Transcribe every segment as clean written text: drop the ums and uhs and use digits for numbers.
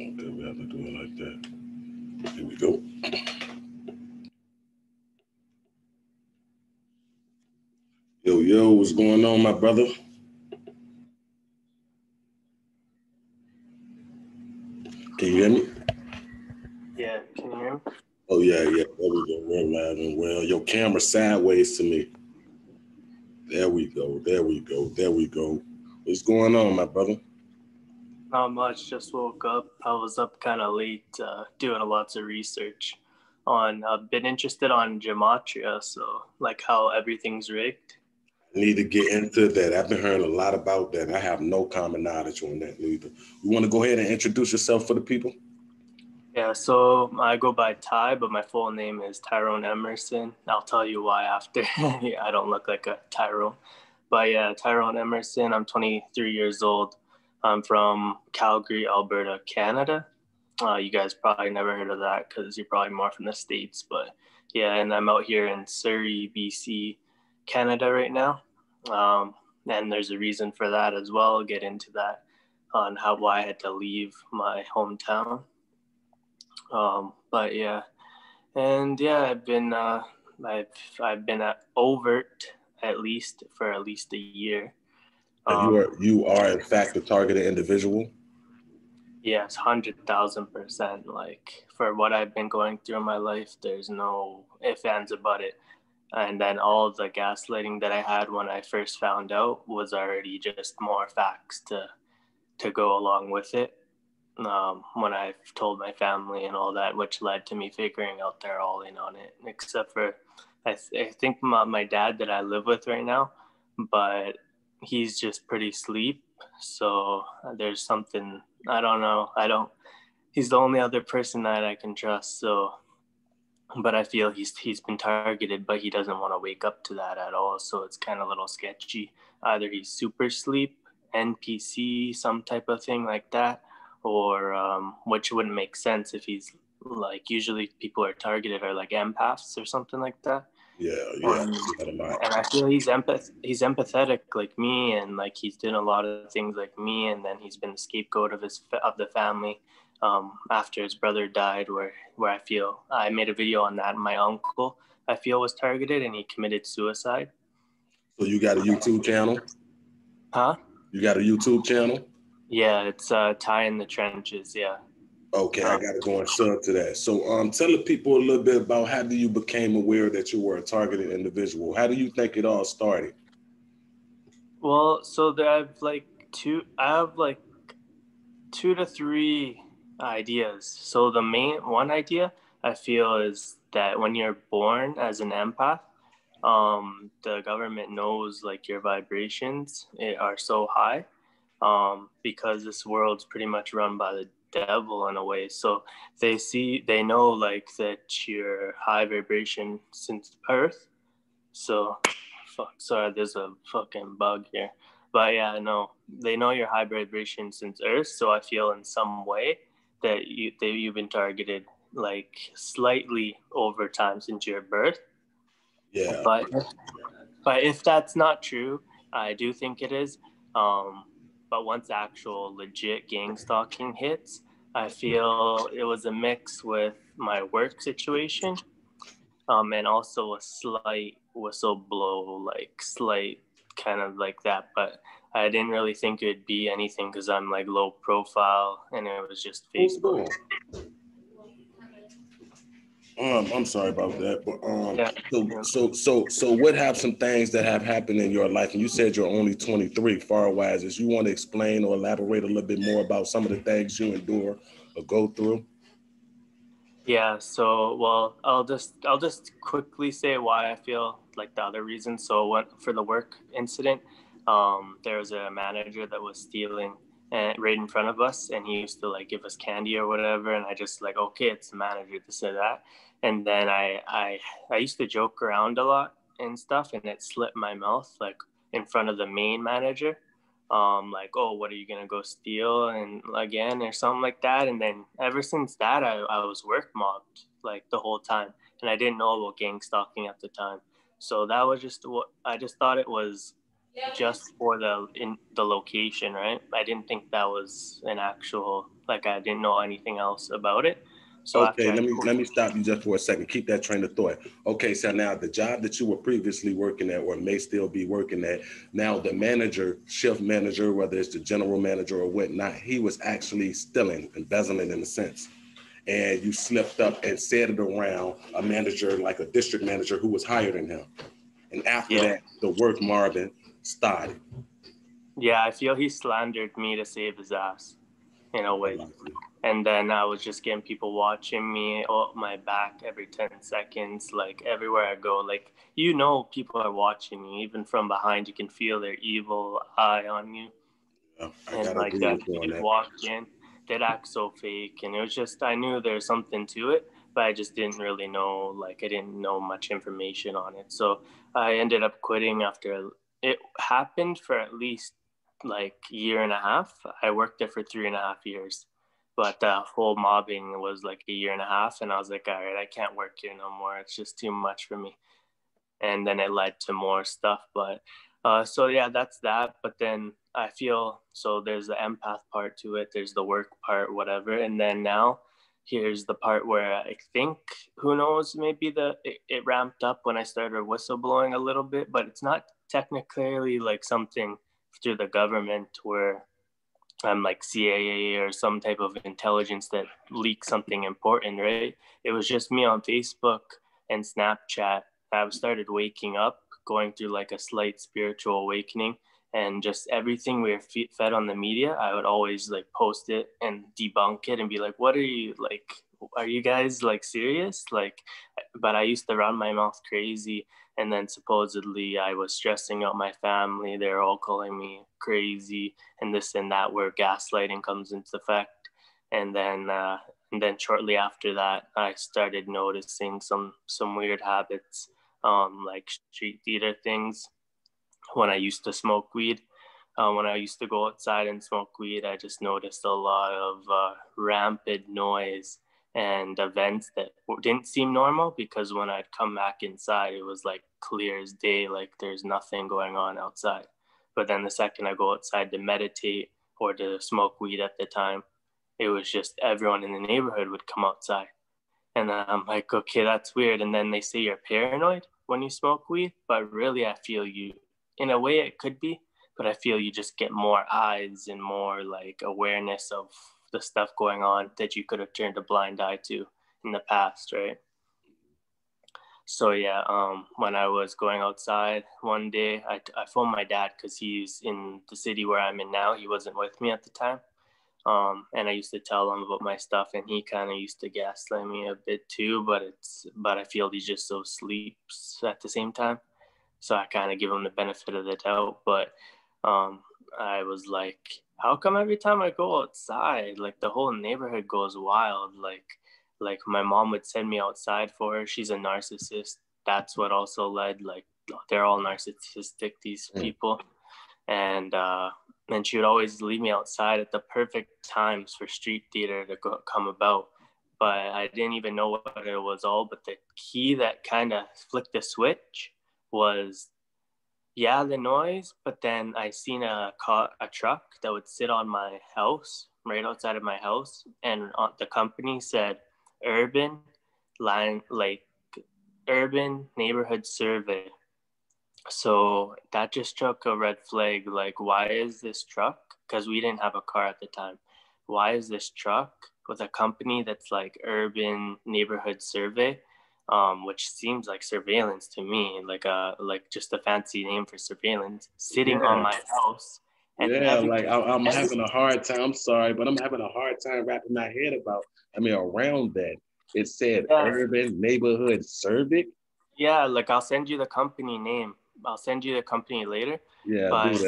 Okay, we have to do it like that. Here we go. Yo, what's going on, my brother? Can you hear me? Yeah, can you hear me? Oh, yeah. There we go. We're loud and well. Your camera sideways to me. There we go. What's going on, my brother? Not much, just woke up. I was up kind of late doing lots of research on, I've been interested on gematria, so like how everything's rigged. I need to get into that. I've been hearing a lot about that. I have no common knowledge on that neither. You want to go ahead and introduce yourself for the people? Yeah, so I go by Ty, but my full name is Tyrone Emerson. I'll tell you why after. I don't look like a Tyrone. But yeah, Tyrone Emerson, I'm 23 years old. I'm from Calgary, Alberta, Canada. You guys probably never heard of that because you're probably more from the States. But yeah, and I'm out here in Surrey, BC, Canada right now. And there's a reason for that as well. I'll get into that on why I had to leave my hometown. But yeah, and yeah, I've been at Overt at least for at least a year. You are in fact a targeted individual. Yes, 100,000%. Like for what I've been going through in my life, there's no ifs, ands about it. And then all the gaslighting that I had when I first found out was already just more facts to go along with it. When I told my family and all that, which led to me figuring out they're all in on it, except for I think my dad that I live with right now, but he's just pretty sleep. So there's something, I don't know. He's the only other person that I can trust. So, but I feel he's been targeted, but he doesn't want to wake up to that at all. So it's kind of a little sketchy. Either he's super sleep, NPC, some type of thing like that, or which wouldn't make sense if he's like, usually people are targeted are like empaths or something like that. Yeah. And I feel he's empathetic like me, and like he's done a lot of things like me, and then he's been the scapegoat of the family after his brother died, where I feel I made a video on that. My uncle, I feel, was targeted and he committed suicide. So you got a YouTube channel? Huh? You got a YouTube channel? Yeah, it's TyInTheTrenches. Yeah. Okay, I gotta go and sub to that. So tell the people a little bit about how you became aware that you were a targeted individual. How do you think it all started? Well, so I have like two to three ideas. So the main one idea I feel is that when you're born as an empath, the government knows like your vibrations are so high, because this world's pretty much run by the devil in a way. So they know like that you're high vibration since birth. So sorry, there's a fucking bug here. But yeah, no, they know your high vibration since Earth. So I feel in some way that you've been targeted like slightly over time since your birth. Yeah. But if that's not true, I do think it is. But once actual legit gang stalking hits, I feel it was a mix with my work situation, and also a slight whistleblow, like slight kind of like that. But I didn't really think it'd be anything because I'm like low profile, and it was just Facebook. I'm sorry about that, but yeah. So what have some things that have happened in your life? And you said you're only 23, far wise. Is you want to explain or elaborate a little bit more about some of the things you endure or go through? Yeah, so well, I'll just quickly say why I feel like the other reason. So for the work incident, there was a manager that was stealing right in front of us, and he used to like give us candy or whatever, and I just like, okay, it's the manager to say that. And then I used to joke around a lot and stuff, and it slipped my mouth like in front of the main manager, like, oh, what are you gonna go steal and again or something like that. And then ever since that, I was work mobbed like the whole time, and I didn't know about gang stalking at the time. So that was just what I just thought it was just for the location, right? I didn't think that was an actual, like, I didn't know anything else about it. So Okay, after I let me stop you just for a second. Keep that train of thought. Okay, so now the job that you were previously working at or may still be working at, now the manager, shift manager, whether it's the general manager or whatnot, he was actually stealing, embezzling in a sense. And you slipped up and said it around a manager, like a district manager who was higher than him. And after yeah, that, the work Marvin started. yeah, I feel he slandered me to save his ass in a way. And then I was just getting people watching me, oh, my back every 10 seconds, like everywhere I go. Like, people are watching you, even from behind. You can feel their evil eye on you. Yeah, I And gotta like agree that, with you on you'd that. walk in, they'd act so fake. And it was just, I knew there was something to it, but I just didn't really know, like, I didn't know much information on it. So I ended up quitting after it happened for at least like year and a half. I worked there for 3.5 years, but the whole mobbing was like a year and a half. And I was like, all right, I can't work here no more. It's just too much for me. And then it led to more stuff. But so yeah, that's that. But then I feel so there's the empath part to it, there's the work part, whatever. And then now here's the part where I think, who knows, maybe it ramped up when I started whistleblowing a little bit, but it's not technically like something through the government where I'm like CIA or some type of intelligence that leaks something important, right? It was just me on Facebook and Snapchat. I started waking up, going through like a slight spiritual awakening, and just everything we were fed on the media, I would always like post it and debunk it and be like, what are you like? Are you guys like serious? Like, but I used to run my mouth crazy. And then supposedly I was stressing out my family. They're all calling me crazy and this and that, where gaslighting comes into effect. And then shortly after that, I started noticing some weird habits, like street theater things. When I used to smoke weed, when I used to go outside and smoke weed, I just noticed a lot of rampant noise and events that didn't seem normal, because when I'd come back inside, it was like clear as day, like there's nothing going on outside. But then the second I go outside to meditate or to smoke weed at the time, it was just everyone in the neighborhood would come outside. And I'm like, okay, that's weird. And then they say you're paranoid when you smoke weed, but really, I feel you, in a way, it could be, but I feel you just get more eyes and more like awareness of the stuff going on that you could have turned a blind eye to in the past, right? So yeah, when I was going outside one day, I phoned my dad because he's in the city where I'm in now. He wasn't with me at the time. And I used to tell him about my stuff, and he kind of used to gaslight me a bit too. But I feel he just so sleeps at the same time, so I kind of give him the benefit of the doubt. But um, I was like, how come every time I go outside, like the whole neighborhood goes wild? Like my mom would send me outside for her. She's a narcissist. That's what also led, like, they're all narcissistic, these Mm. people. And she would always leave me outside at the perfect times for street theater to come about. But I didn't even know what it was all. But the key that kind of flicked the switch was, yeah, the noise. But then I seen a truck that would sit on my house, right outside of my house, and the company said urban line, like urban neighborhood survey. So that just struck a red flag. Like, why is this truck? Because we didn't have a car at the time. Why is this truck with a company that's like Urban Neighborhood Survey, which seems like surveillance to me, like just a fancy name for surveillance, sitting on Yeah, my house, and yeah. every Like I'm having a hard time. I'm sorry, but I'm having a hard time wrapping my head about. I mean, around that, it said yeah, urban neighborhood cervic. yeah, like I'll send you the company name. I'll send you the company later, Yeah, do but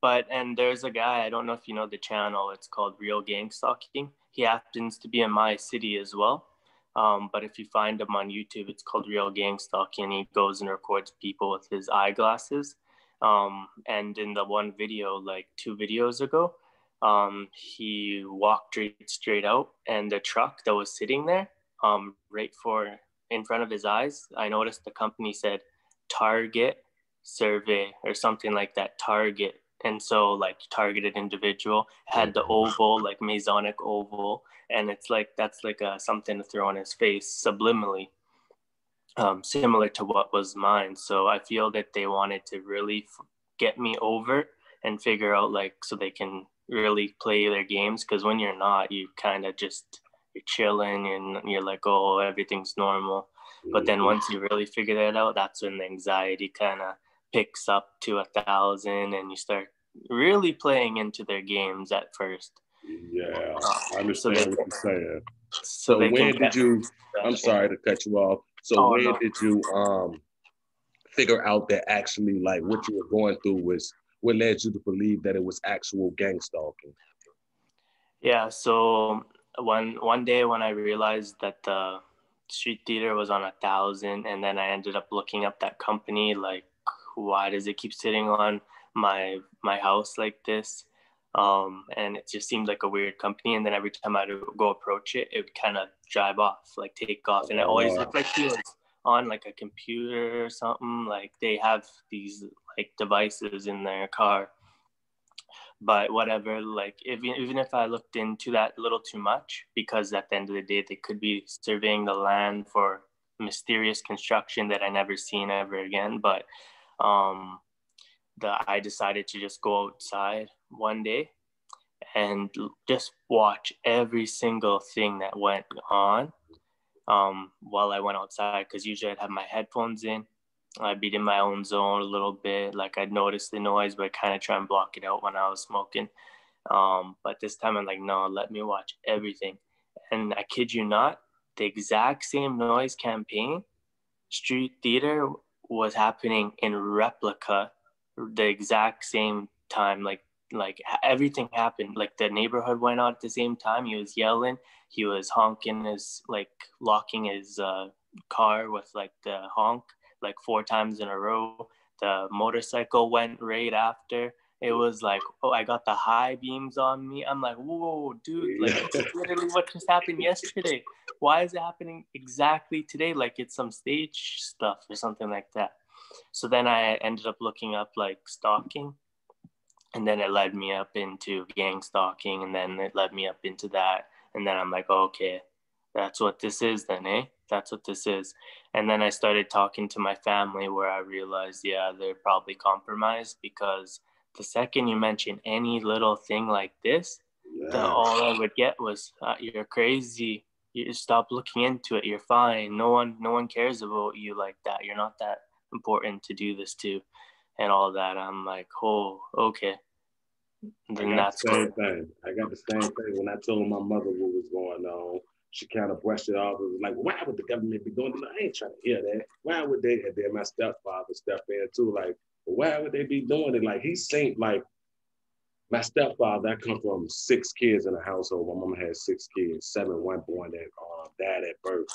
that. and there's a guy, I don't know if you know the channel, it's called Real Gang Stalking. He happens to be in my city as well. But if you find him on YouTube, it's called Real Gang Stalking. He goes and records people with his eyeglasses. And in the one video, like 2 videos ago, he walked straight out, and the truck that was sitting there, right for in front of his eyes, I noticed the company said Target survey or something like that, target. And so like targeted individual had the oval, like Masonic oval. And it's like, that's like something to throw on his face subliminally, similar to what was mine. So I feel that they wanted to really get me over and figure out like, so they can really play their games. Cause when you're not, you kind of just, you're chilling and you're like, oh, everything's normal. But then once you really figure that out, that's when the anxiety kind of picks up to 1,000 and you start really playing into their games at first. Yeah, I understand what you're saying. So So they can when did you, I'm sorry to cut you off. So Oh, when no. did you figure out that actually like what you were going through was what led you to believe that it was actual gang stalking? Yeah, so one day when I realized that the street theater was on 1,000, and then I ended up looking up that company, like, why does it keep sitting on my house like this? And it just seemed like a weird company. And then every time I'd go approach it, it would kind of drive off, like take off, and it always looked like he was on like a computer or something. Like they have these like devices in their car. But whatever, like even if I looked into that a little too much, because at the end of the day they could be surveying the land for mysterious construction that I never seen ever again. But um I decided to just go outside one day and just watch every single thing that went on while I went outside, because usually I'd have my headphones in. I'd be in my own zone a little bit. Like I'd notice the noise, but kind of try and block it out when I was smoking. But this time I'm like, no, let me watch everything. And I kid you not, the exact same noise campaign, street theater, was happening in replica the exact same time. Like everything happened. Like the neighborhood went out at the same time. He was yelling. He was honking his, like locking his car with like the honk like 4 times in a row. The motorcycle went right after. It was like, oh, I got the high beams on me. I'm like, whoa, dude, like this is literally what just happened yesterday. Why is it happening exactly today? Like it's some stage stuff or something like that. So then I ended up looking up like stalking, and then it led me up into gang stalking, and then it led me up into that. And then I'm like, oh, okay, that's what this is then, eh? That's what this is. And then I started talking to my family, where I realized, yeah, they're probably compromised, because the second you mention any little thing like this, all I would get was, you're crazy. You stop looking into it. You're fine. No one cares about you like that. You're not that important to do this to, and all that. I'm like, oh, okay. I Then got the that's cool. same thing. I got the same thing. When I told my mother what was going on, she kind of brushed it off. It was like, why would the government be doing that? I ain't trying to hear that. Why would they? And then my stepfather stepped in too. Like, why would they be doing it? Like, he seemed like my stepfather. I come from 6 kids in a household. My mama had 6 kids, 7, one born that died at birth.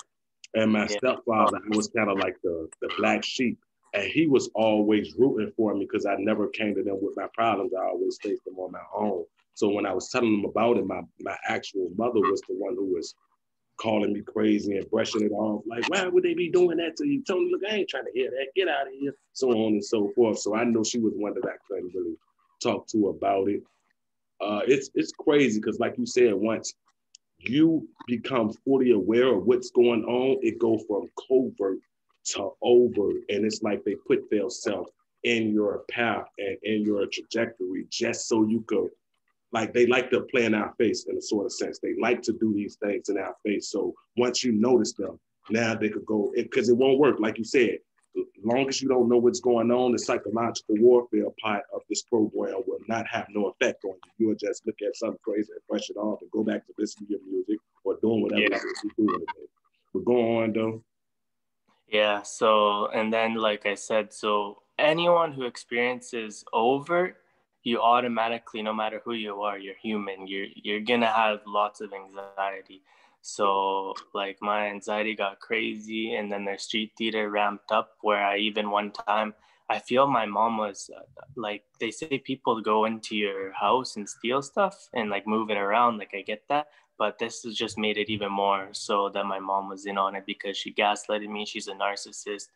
And my Yeah. stepfather, I was kind of like the black sheep. And he was always rooting for me because I never came to them with my problems. I always faced them on my own. So when I was telling them about it, my actual mother was the one who was calling me crazy and brushing it off. Like, why would they be doing that to you? Tony, look, I ain't trying to hear that. Get out of here. So on and so forth. So I know she was one that I couldn't really talk to about it. It's crazy because, like you said, once you become fully aware of what's going on, it go from covert to overt. And it's like they put their self in your path and in your trajectory just so you could, like they like to play in our face in a sort of sense. They like to do these things in our face. So once you notice them, now they could go, because it won't work. Like you said, as long as you don't know what's going on, the psychological warfare part of this program will not have no effect on you. You'll just look at something crazy and brush it off and go back to listening to your music or doing whatever you're doing. But go on though. Yeah. So, and then, like I said, so anyone who experiences overt, you automatically, no matter who you are, you're human. You're gonna have lots of anxiety. So, like my anxiety got crazy, and then their street theater ramped up. Where I even one time, I feel my mom was like, they say people go into your house and steal stuff and like move it around. Like I get that, but this has just made it even more so that my mom was in on it, because she gaslighted me. She's a narcissist.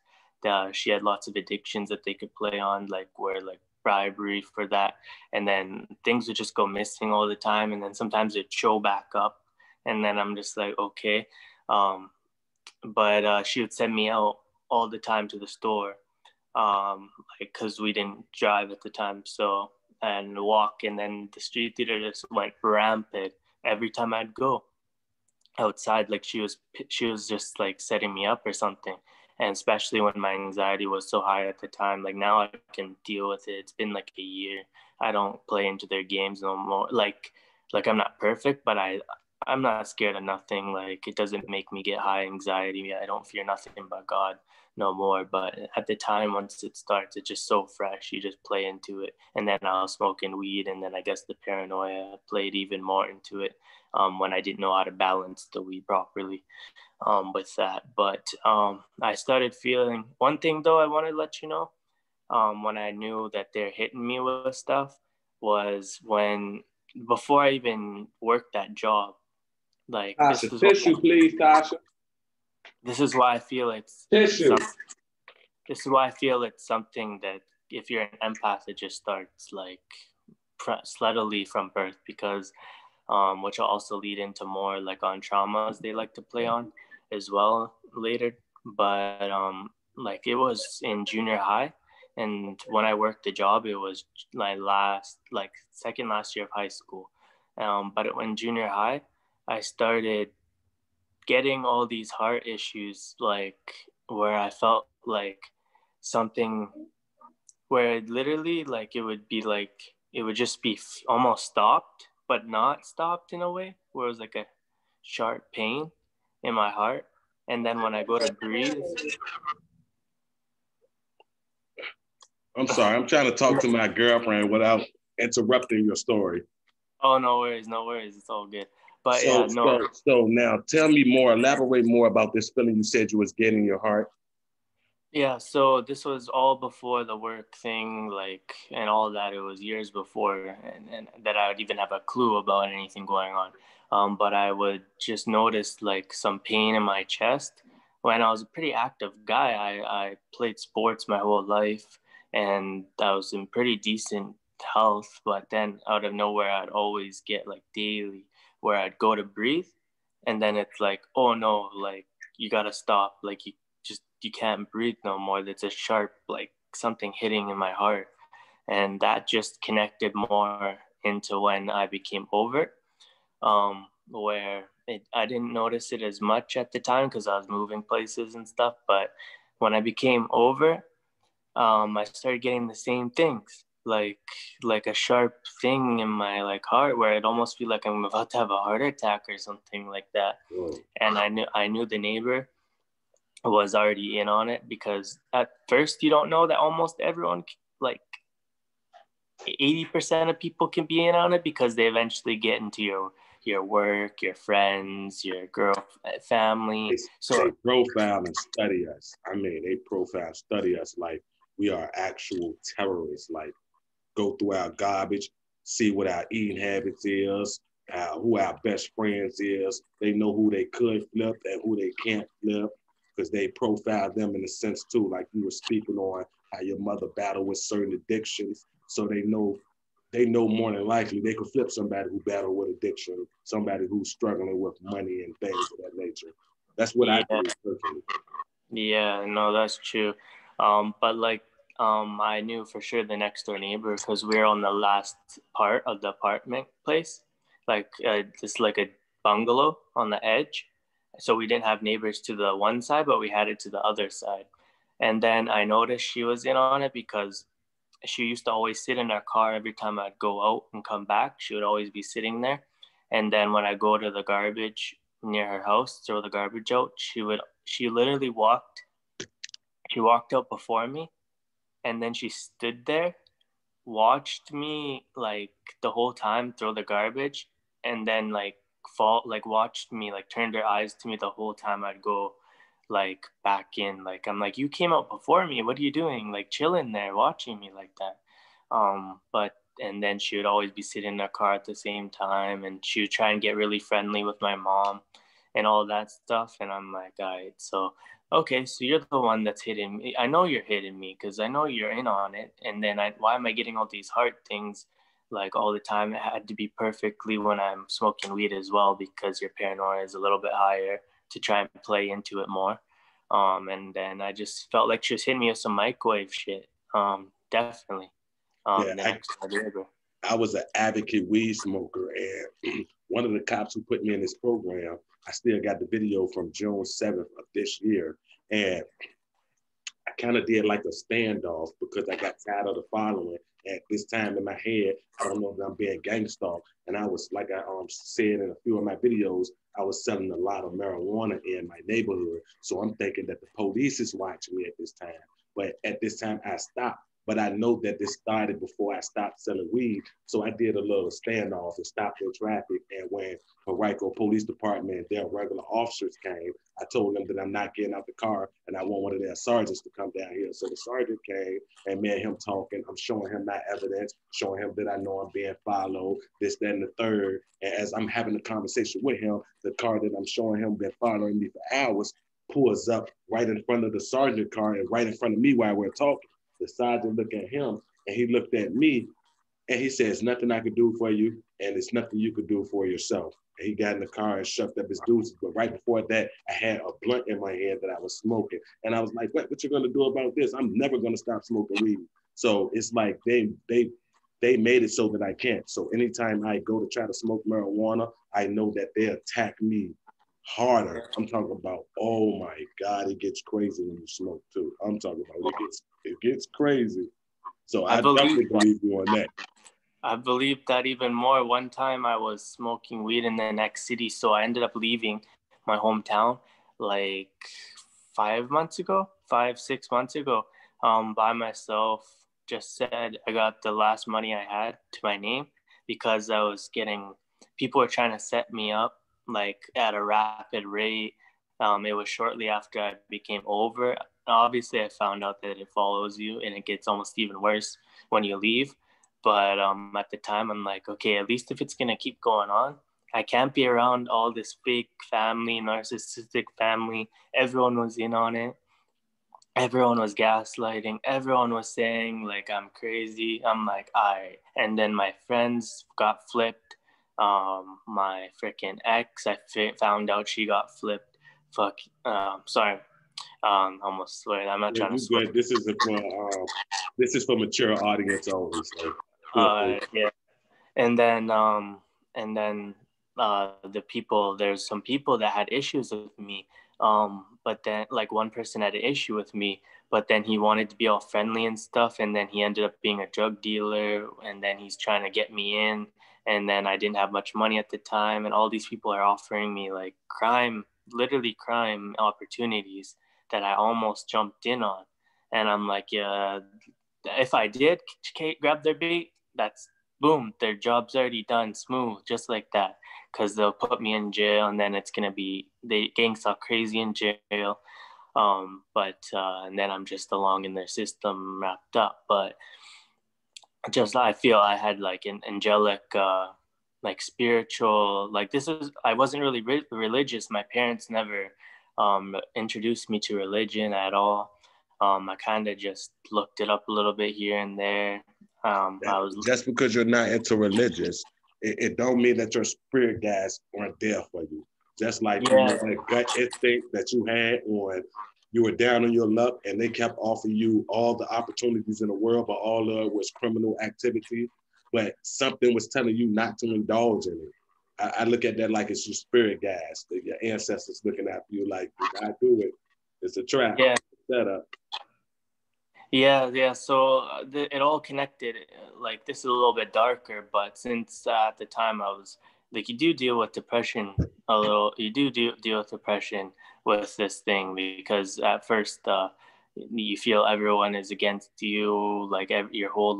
she had lots of addictions that they could play on, like where like bribery for that, and then things would just go missing all the time, and then sometimes it'd show back up, and then I'm just like, okay. But she would send me out all the time to the store, like because we didn't drive at the time, so and walk, and then the street theater just went rampant every time I'd go outside. Like she was just like setting me up or something. And especially when my anxiety was so high at the time, like now I can deal with it. It's been like a year. I don't play into their games no more. Like I'm not perfect, but I'm not scared of nothing. Like it doesn't make me get high anxiety. I don't fear nothing but God no more. But at the time, once it starts, it's just so fresh. You just play into it. And then I was smoking weed, and then I guess the paranoia played even more into it, when I didn't know how to balance the weed properly, with that. But I started feeling one thing though. I want to let you know, when I knew that they're hitting me with stuff was when before I even worked that job. Like Tasha, tissue, please, Tasha. This is why I feel it's tissue. This is why I feel it's something that if you're an empath, it just starts like steadily from birth, because which will also lead into more like on traumas they like to play on as well later. But like it was in junior high, and when I worked the job, it was my second last year of high school. But in junior high, I started getting all these heart issues, like where I felt like something, where it literally like it would be like it would just be almost stopped but not stopped, in a way where it was like a sharp pain in my heart, and then when I go to breathe. I'm sorry, I'm trying to talk to my girlfriend without interrupting your story. Oh, no worries, it's all good. But so now tell me more, elaborate more about this feeling you said you was getting in your heart. Yeah, so this was all before the work thing, like, and all that. It was years before, and that I would even have a clue about anything going on. But I would just notice like some pain in my chest. When I was a pretty active guy, I played sports my whole life, and I was in pretty decent health. But then out of nowhere, I'd always get like daily, where I'd go to breathe, and then it's like, oh no, like you gotta stop, like you can't breathe no more. That's a sharp, like something hitting in my heart. And that just connected more into when I became overt, where I didn't notice it as much at the time because I was moving places and stuff. But when I became overt, I started getting the same things, like a sharp thing in my like heart, where it almost feel like I'm about to have a heart attack or something like that. Whoa. And I knew the neighbor was already in on it, because at first you don't know that almost everyone, like 80% of people can be in on it, because they eventually get into your work, your friends, your girl, family. They profile and study us. I mean, they profile, study us like we are actual terrorists. Like go through our garbage, see what our eating habits is, who our best friends is. They know who they could flip and who they can't flip, because they profile them in a sense too, like you were speaking on how your mother battled with certain addictions. So they know more than likely they could flip somebody who battled with addiction, somebody who's struggling with money and things of that nature. That's what I believe personally. Yeah, no, that's true. But like, I knew for sure the next door neighbor, because we were on the last part of the apartment place, like just like a bungalow on the edge. So we didn't have neighbors to the one side, but we had it to the other side. And then I noticed she was in on it, because she used to always sit in our car every time I'd go out and come back. She would always be sitting there. And then when I go to the garbage near her house, throw the garbage out, she literally walked out before me, and then she stood there, watched me like the whole time throw the garbage, and then like watched me, like turned her eyes to me the whole time I'd go like back in. Like I'm like, you came out before me, what are you doing, like chilling there watching me like that? But and then she would always be sitting in her car at the same time, and she would try and get really friendly with my mom and all that stuff. And I'm like, all right. So okay, so you're the one that's hitting me. I know you're hitting me because I know you're in on it. And then why am I getting all these heart things like all the time? It had to be perfectly when I'm smoking weed as well because your paranoia is a little bit higher to try and play into it more. And then I just felt like she was hitting me with some microwave shit. Definitely. Yeah, The next time. I was an advocate weed smoker, and one of the cops who put me in this program, I still got the video from June 7th of this year, and I kind of did like a standoff because I got tired of the following. At this time in my head, I don't know if I'm being gangsta, and I was like I said in a few of my videos, I was selling a lot of marijuana in my neighborhood. So I'm thinking that the police is watching me at this time. But at this time, I stopped. But I know that this started before I stopped selling weed. So I did a little standoff and stopped in traffic. And when Henrico Police Department and their regular officers came, I told them that I'm not getting out the car and I want one of their sergeants to come down here. So the sergeant came and me and him talking. I'm showing him my evidence, showing him that I know I'm being followed, this, that, and the third. And as I'm having a conversation with him, the car that I'm showing him been following me for hours pulls up right in front of the sergeant car and right in front of me while we're talking. The sergeant looked at him and he looked at me and he says, nothing I could do for you and it's nothing you could do for yourself. And he got in the car and shoved up his deuces. But right before that, I had a blunt in my hand that I was smoking. And I was like, what you gonna do about this? I'm never gonna stop smoking weed. So it's like they made it so that I can't. So anytime I go to try to smoke marijuana, I know that they attack me harder. I'm talking about, oh my God, it gets crazy when you smoke too. I'm talking about it gets crazy. So I definitely believe you on that. I believe that even more. One time I was smoking weed in the next city, so I ended up leaving my hometown like 6 months ago, by myself. Just said I got the last money I had to my name because I was getting people were trying to set me up like at a rapid rate. It was shortly after I became over. Obviously, I found out that it follows you and it gets almost even worse when you leave. But at the time, I'm like, okay, at least if it's going to keep going on, I can't be around all this fake family, narcissistic family. Everyone was in on it. Everyone was gaslighting. Everyone was saying, like, I'm crazy. I'm like, all right. And then my friends got flipped. My freaking ex, I found out she got flipped. Fuck. Sorry. Almost swear. I'm not Yeah, trying to you swear. good. This is for mature audience only. So Yeah. And then there's some people that had issues with me, but then like one person had an issue with me, but then he wanted to be all friendly and stuff, and then he ended up being a drug dealer, and then he's trying to get me in, and then I didn't have much money at the time, and all these people are offering me like literally crime opportunities that I almost jumped in on. And I'm like, yeah, if I did grab their bait, that's boom, their job's already done, smooth, just like that. Because they'll put me in jail, and then it's gonna be the gangs are crazy in jail. But and then I'm just along in their system, wrapped up. But just I feel I had like an angelic, like spiritual, like this is I wasn't really religious. My parents never introduced me to religion at all. I kind of just looked it up a little bit here and there. I was just because you're not into religious, it don't mean that your spirit guides aren't there for you. Just like you know that gut instinct that you had when you were down on your luck and they kept offering you all the opportunities in the world, but all of it was criminal activity. But something was telling you not to indulge in it. I look at that like it's your spirit guides, your ancestors looking after you like, do not do it. It's a trap. yeah. Set up. Yeah. So it all connected. Like this is a little bit darker, but since at the time I was like, you do deal with depression a little. You do deal with depression with this thing because at first you feel everyone is against you. Like your whole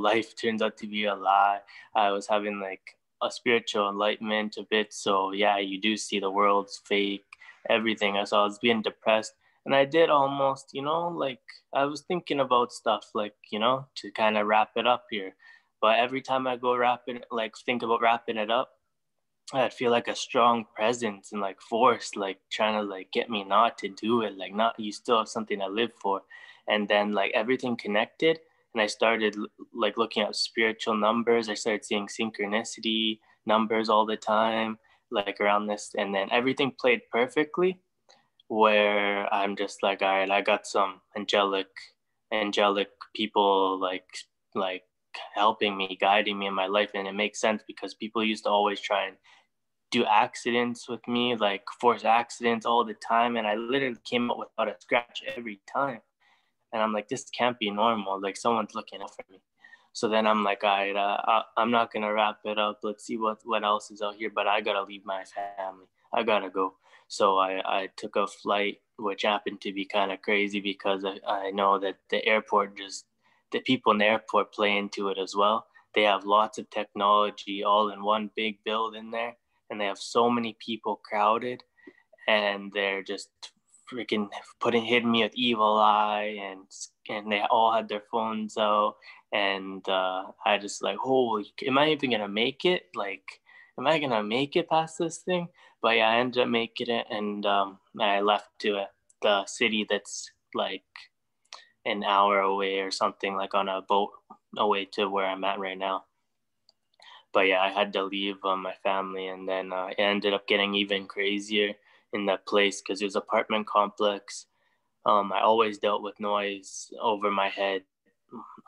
life turns out to be a lie. I was having like a spiritual enlightenment a bit. So yeah, you do see the world's fake, everything. So I was being depressed. And I did almost, like I was thinking about stuff like, to kind of wrap it up here. But every time I go think about wrapping it up, I'd feel like a strong presence and like force, like trying to like get me not to do it. Like, not, you still have something to live for. And then like everything connected, and I started like looking at spiritual numbers. I started seeing synchronicity numbers all the time, like around this, and then everything played perfectly. Where I'm just like, all right, I got some angelic people like helping me, guiding me in my life, and it makes sense because people used to always try and do accidents with me, like force accidents all the time, and I literally came out without a scratch every time. And I'm like, this can't be normal. Like someone's looking out for me. So then I'm like, all right, I'm not gonna wrap it up. Let's see what else is out here. But I gotta leave my family. I gotta go. So I took a flight, which happened to be kind of crazy because I know that the people in the airport play into it as well. They have lots of technology all in one big building there, and they have so many people crowded, and they're just freaking hitting me with evil eye, and they all had their phones out, and I just like, holy, am I even gonna make it? Like, am I gonna make it past this thing? But yeah, I ended up making it, and I left to the city that's like an hour away or something, like on a boat away to where I'm at right now. But yeah, I had to leave my family, and then it ended up getting even crazier in that place because it was an apartment complex. I always dealt with noise over my head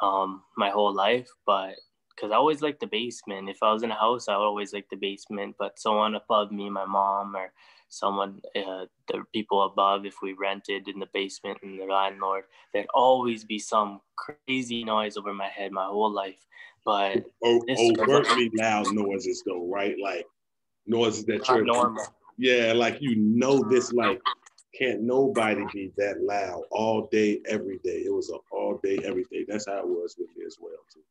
my whole life, but because I always liked the basement. If I was in a house, I would always like the basement. But someone above me, my mom or someone, the people above, if we rented in the basement and the landlord, there'd always be some crazy noise over my head my whole life. But this was Overtly loud noises though, right? Like noises that not you're, normal. yeah, like you know this, like can't nobody be that loud all day, every day. It was a all day, every day. That's how it was with me as well too.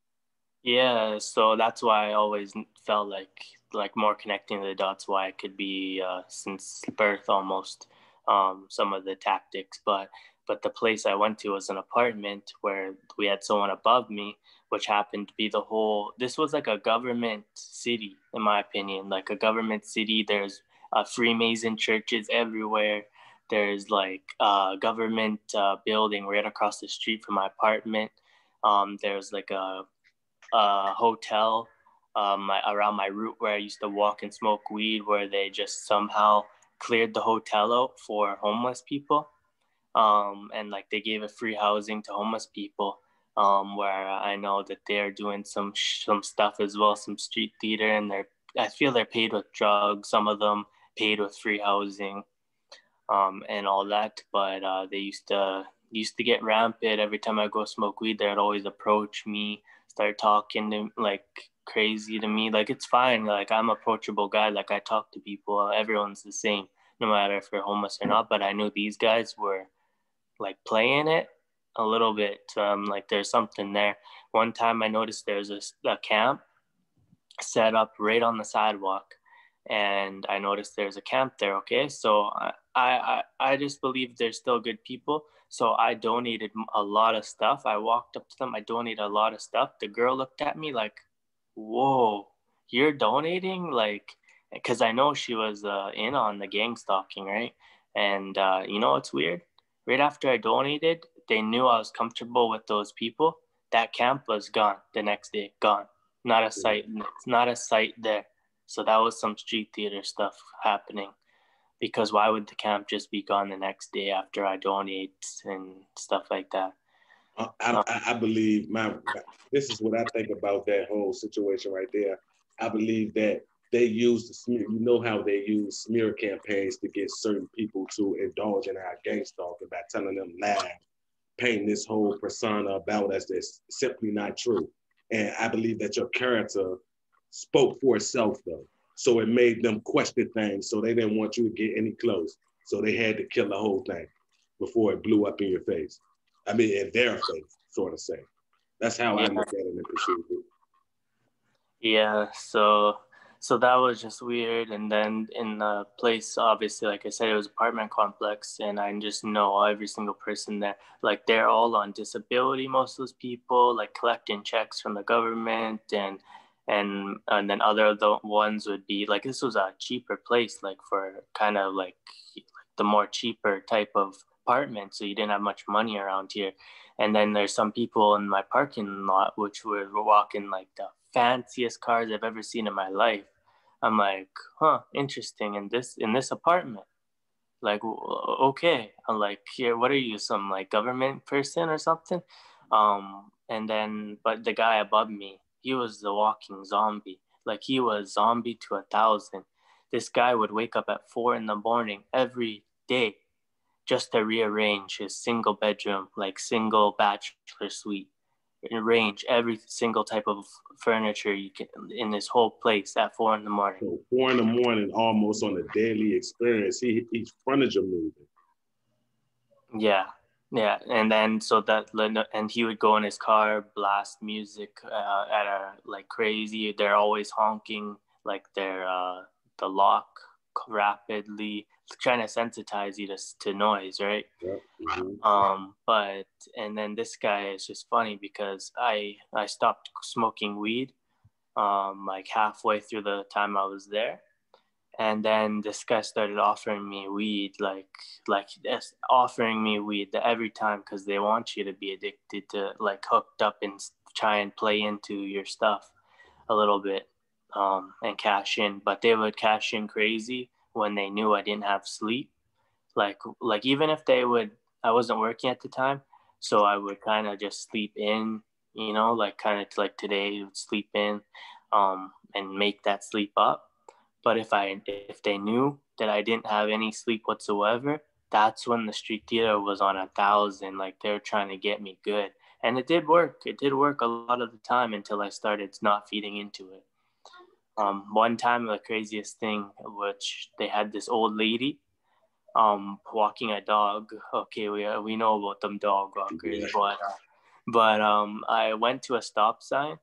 Yeah, so that's why I always felt like more connecting the dots. Why it could be since birth almost, some of the tactics. But the place I went to was an apartment where we had someone above me, which happened to be the whole. This was like a government city, in my opinion, like a government city. There's Freemason churches everywhere. There's like a government building right across the street from my apartment. There's like a hotel around my route where I used to walk and smoke weed, where they just somehow cleared the hotel out for homeless people. And like they gave a free housing to homeless people. Where I know that they're doing some stuff as well, some street theater, and I feel they're paid with drugs. Some of them paid with free housing, and all that. But they used to get rampant. Every time I go smoke weed, they'd always approach me, start talking to like crazy to me. Like it's fine. Like I'm an approachable guy. Like I talk to people. Everyone's the same, no matter if you're homeless or not. But I knew these guys were like playing it a little bit. Like there's something there. One time I noticed there's a camp set up right on the sidewalk, and I noticed there's a camp there. Okay, so I just believe there's still good people. So I donated a lot of stuff. I walked up to them. I donated a lot of stuff. The girl looked at me like, "Whoa, you're donating?" Like, because I know she was in on the gang stalking, right? And you know what's weird? Right after I donated, they knew I was comfortable with those people. That camp was gone the next day. Gone. Not a sight. It's not a sight there. So that was some street theater stuff happening. Because why would the camp just be gone the next day after I donate and stuff like that? I believe this is what I think about that whole situation right there. I believe that they use the smear. You know how they use smear campaigns to get certain people to indulge in our gang stalking by telling them lies, painting this whole persona about us that's simply not true. And I believe that your character spoke for itself though. So it made them question things. So they didn't want you to get any close. So they had to kill the whole thing before it blew up in your face. I mean, in their face, sort of say. That's how I Yeah, look at it and perceive it. yeah. So that was just weird. And then in the place, obviously, like I said, it was an apartment complex, and I just know every single person there. Like they're all on disability. Most of those people, like collecting checks from the government, and then other the ones would be like, this was a cheaper place, like for kind of like the more cheaper type of apartment, so you didn't have much money around here. And then there's some people in my parking lot which were walking like the fanciest cars I've ever seen in my life. I'm like, huh, interesting. In this apartment, like, okay, I'm like, here, what are you, some like government person or something? And then but the guy above me, he was the walking zombie. Like, he was zombie to 1,000. This guy would wake up at 4 in the morning every day just to rearrange his single bedroom, like single bachelor suite, arrange every single type of furniture you can in this whole place at 4 in the morning. So 4 in the morning, almost on a daily experience. He's furniture moving. Yeah, yeah, and then so that and he would go in his car, blast music at a like crazy. They're always honking like they're the lock rapidly, trying to sensitize you to noise, right? Yep. Mm-hmm. But and then this guy is just funny because I stopped smoking weed like halfway through the time I was there, and then this guy started offering me weed, like offering me weed every time, because they want you to be addicted to, like, hooked up and try and play into your stuff a little bit, and cash in. But they would cash in crazy when they knew I didn't have sleep. Like even if I wasn't working at the time, so I would kind of just sleep in, like kind of like today, would sleep in, and make that sleep up. But if they knew that I didn't have any sleep whatsoever, that's when the street theater was on 1,000. Like, they were trying to get me good, and it did work. It did work a lot of the time until I started not feeding into it. One time, the craziest thing, which they had this old lady walking a dog. Okay, we know about them dog walkers, Yeah. but I went to a stop sign,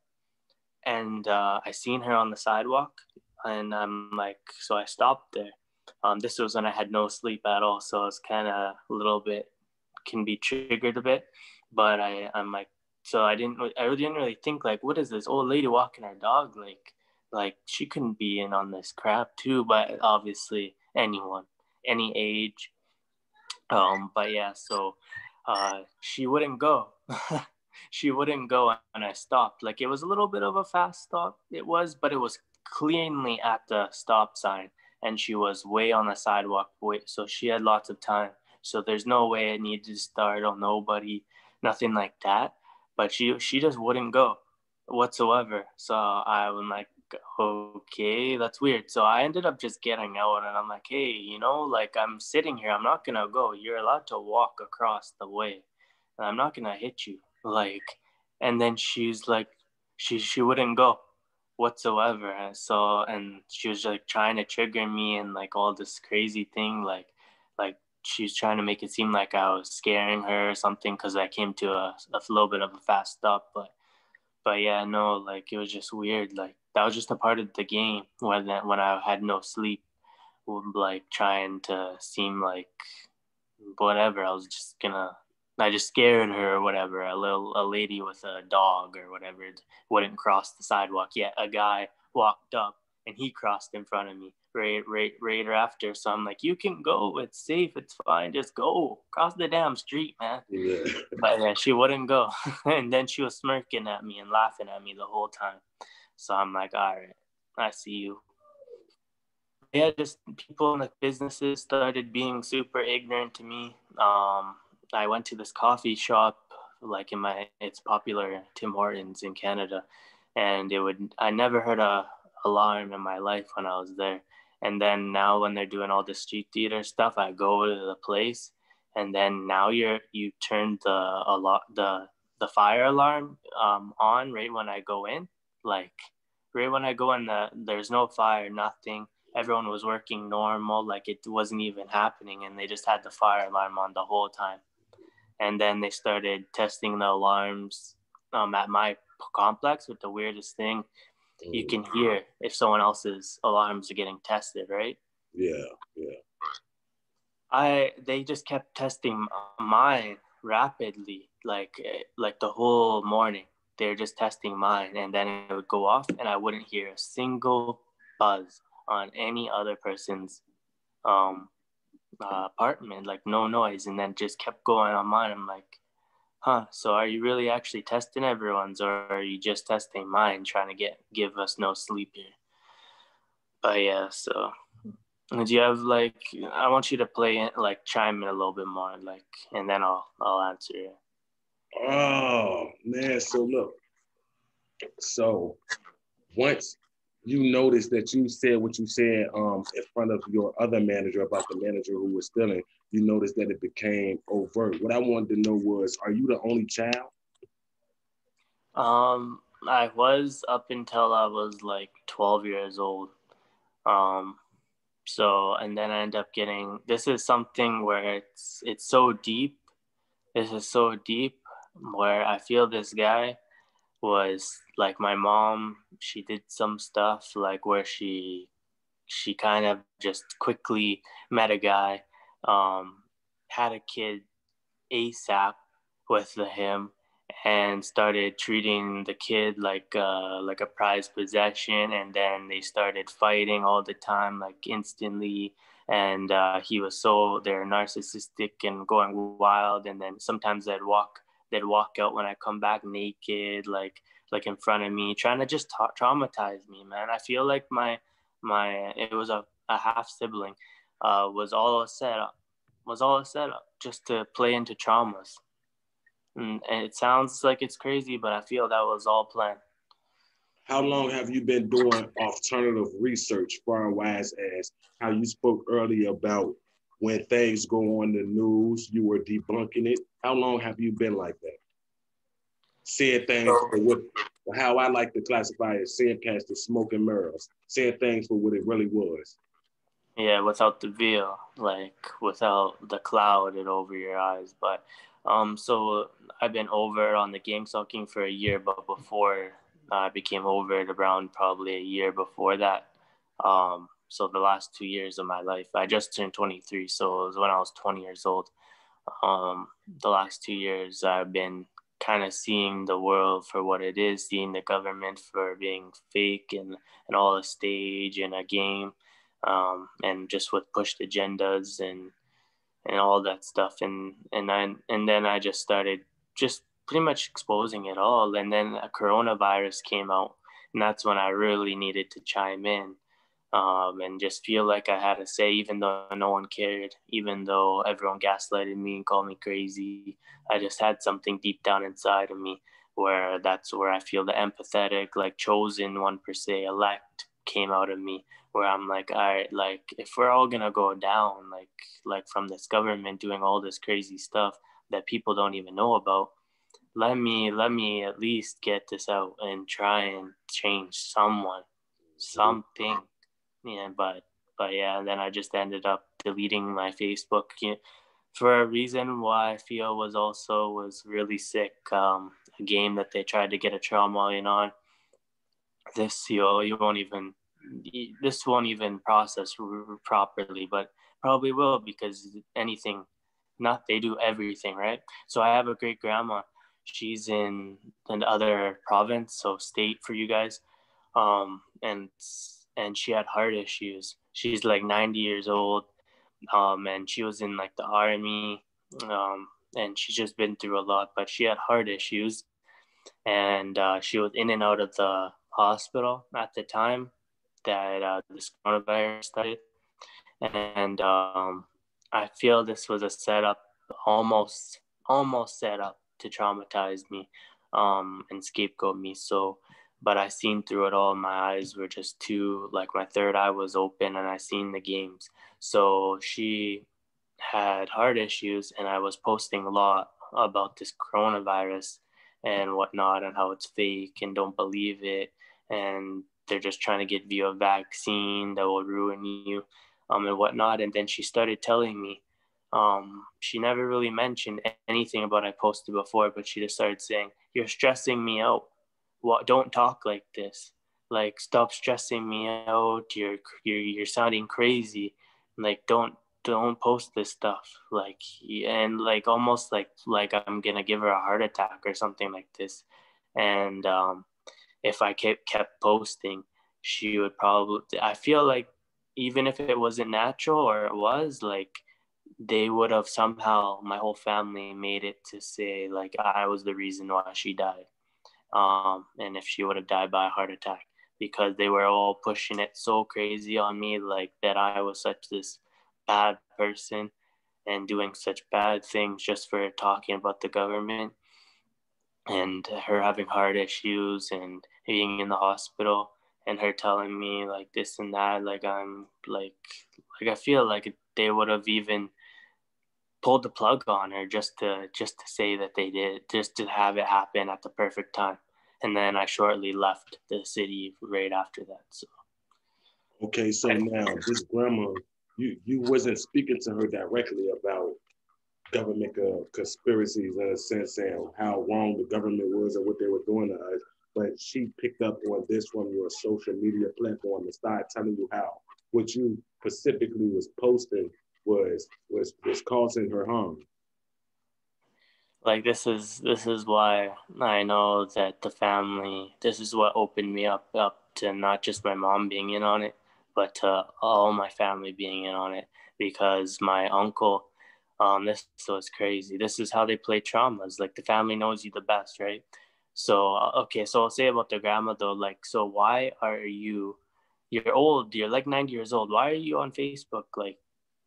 and I seen her on the sidewalk, and I'm like, so I stopped there. This was when I had no sleep at all, so it's kind of a little bit, can be triggered a bit, but I'm like, so I didn't really think, like, what is this old lady walking her dog, like she couldn't be in on this crap too, but obviously anyone, any age. But yeah, so she wouldn't go. She wouldn't go, and I stopped. Like, it was a little bit of a fast stop, it was, but it was cleanly at the stop sign, and she was way on the sidewalk, so she had lots of time. So there's no way I needed to start on nobody, nothing like that. But she just wouldn't go whatsoever. So I was like, okay, that's weird. So I ended up just getting out, and I'm like, hey, like, I'm sitting here, I'm not gonna go. You're allowed to walk across the way, and I'm not gonna hit you. Like, and then she's like, she wouldn't go whatsoever. And she was like trying to trigger me and like all this crazy thing, like she's trying to make it seem like I was scaring her or something, because I came to a little bit of a fast stop. But yeah, no, like, it was just weird. Like, that was just a part of the game when I had no sleep, like trying to seem like whatever. I just scared her or whatever. A lady with a dog or whatever wouldn't cross the sidewalk. Yet a guy walked up and he crossed in front of me right after. So I'm like, you can go. It's safe. It's fine. Just go cross the damn street, man. Yeah. But yeah, she wouldn't go. And then she was smirking at me and laughing at me the whole time. So I'm like, all right, I see you. Yeah, just people in the businesses started being super ignorant to me. I went to this coffee shop, like it's popular, Tim Hortons in Canada, and I never heard a alarm in my life when I was there. And then now when they're doing all the street theater stuff, I go to the place, and then now you turn the fire alarm on right when I go in, like right when I go in, there's no fire, nothing. Everyone was working normal, like it wasn't even happening, and they just had the fire alarm on the whole time. And then they started testing the alarms at my complex. With the weirdest thing, you can hear if someone else's alarms are getting tested, right? Yeah, yeah. They just kept testing mine rapidly, like the whole morning. they're just testing mine, and then it would go off, and I wouldn't hear a single buzz on any other person's um, apartment, like no noise, and then just kept going on mine. I'm like, huh, so are you really actually testing everyone's, or are you just testing mine, trying to give us no sleep here? But yeah, so do you have like, I want you to play in, like chime in a little bit more, like, and then I'll answer it. Oh man, so look, so once you noticed that you said what you said in front of your other manager about the manager who was stealing, you noticed that it became overt. What I wanted to know was, are you the only child? I was up until I was like 12 years old. Um, so, and then I end up getting, this is something where it's so deep. This is so deep where I feel this guy was like my mom. She did some stuff like where she kind of just quickly met a guy, um, had a kid ASAP with him, and started treating the kid like a prized possession. And then they started fighting all the time, like instantly. And he was so they're narcissistic and going wild. And then sometimes they'd walk out when I come back naked, like in front of me, trying to just traumatize me, man. I feel like my it was a half sibling, was all a setup just to play into traumas. And it sounds like it's crazy, but I feel that was all planned. How long have you been doing alternative research, far wise as how you spoke earlier about when things go on the news, you were debunking it? How long have you been like that? Seeing things for what, how I like to classify it, seeing past the smoke and mirrors, seeing things for what it really was. Yeah, without the veil, like without the cloud it over your eyes. But so I've been over on the gang stalking for a year, but before I became over it around probably a year before that. So the last 2 years of my life, I just turned 23, so it was when I was 20 years old. The last 2 years, I've been kind of seeing the world for what it is, seeing the government for being fake and all a stage and a game, and just with pushed agendas and all that stuff. And then I just started just pretty much exposing it all. And then a coronavirus came out, and that's when I really needed to chime in, and just feel like I had to say, even though no one cared, even though everyone gaslighted me and called me crazy. I just had something deep down inside of me where that's where I feel the empathetic, like chosen one per se, elect came out of me, where I'm like, all right, like if we're all gonna go down, like from this government doing all this crazy stuff that people don't even know about, let me at least get this out and try and change something. Yeah, but yeah, and then I just ended up deleting my Facebook, for a reason why I feel was really sick. A game that they tried to get a trauma in on. This you won't even this won't even process properly, but probably will, because anything, not they do everything right. So I have a great grandma. She's in another province, so state for you guys, and she had heart issues. She's like 90 years old, and she was in like the army, and she's just been through a lot. But she had heart issues, and she was in and out of the hospital at the time that this coronavirus started. And I feel this was a setup, almost set up to traumatize me, and scapegoat me. So, but I seen through it all. My eyes were just too, like my third eye was open, and I seen the games. So she had heart issues, and I was posting a lot about this coronavirus and whatnot, and how it's fake and don't believe it, and they're just trying to get you a vaccine that will ruin you, and whatnot. And then she started telling me, she never really mentioned anything about I posted before, but she just started saying, "You're stressing me out. What? Don't talk like this. Like, stop stressing me out. You're sounding crazy. Like, don't post this stuff." Like, and like almost like I'm gonna give her a heart attack or something like this. And if I kept posting, she would probably, I feel like even if it wasn't natural or it was like, they would have somehow, my whole family made it to say like I was the reason why she died. And if she would have died by a heart attack, because they were all pushing it so crazy on me, like that I was such this bad person and doing such bad things just for talking about the government, and her having heart issues and being in the hospital, and her telling me like this and that, like I'm like I feel like they would have even pulled the plug on her just to say that they did, just to have it happen at the perfect time. And then I shortly left the city right after that. So Okay, so now this grandma, you wasn't speaking to her directly about government conspiracies in a sense, and how wrong the government was and what they were doing to us. But she picked up on this from your social media platform and started telling you how what you specifically was posting was causing her harm. like this is why I know that the family, this is what opened me up to not just my mom being in on it, but to all my family being in on it. Because my uncle, this was crazy, this is how they play traumas, like the family knows you the best, right? So okay, so I'll say about the grandma though, like, so why are you're old, you're like 90 years old, why are you on Facebook? Like,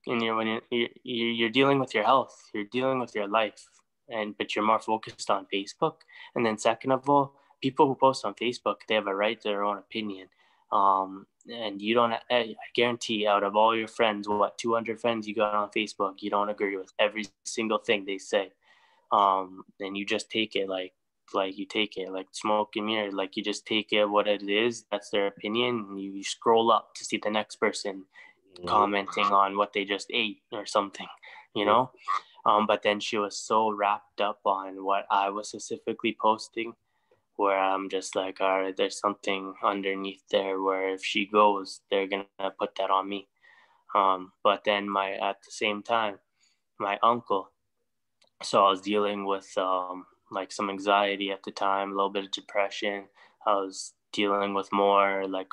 and you're dealing with your health, you're dealing with your life, and but you're more focused on Facebook. And then second of all, people who post on Facebook, they have a right to their own opinion. And you don't, I guarantee out of all your friends, what, 200 friends you got on Facebook, you don't agree with every single thing they say. And you just take it like you take it like smoke and mirror, like you just take it what it is, that's their opinion, and you scroll up to see the next person commenting on what they just ate or something, you know? But then she was so wrapped up on what I was specifically posting, where I'm just like, all right, there's something underneath there where if she goes, they're going to put that on me. But then at the same time, my uncle, so I was dealing with like some anxiety at the time, a little bit of depression. I was dealing with more like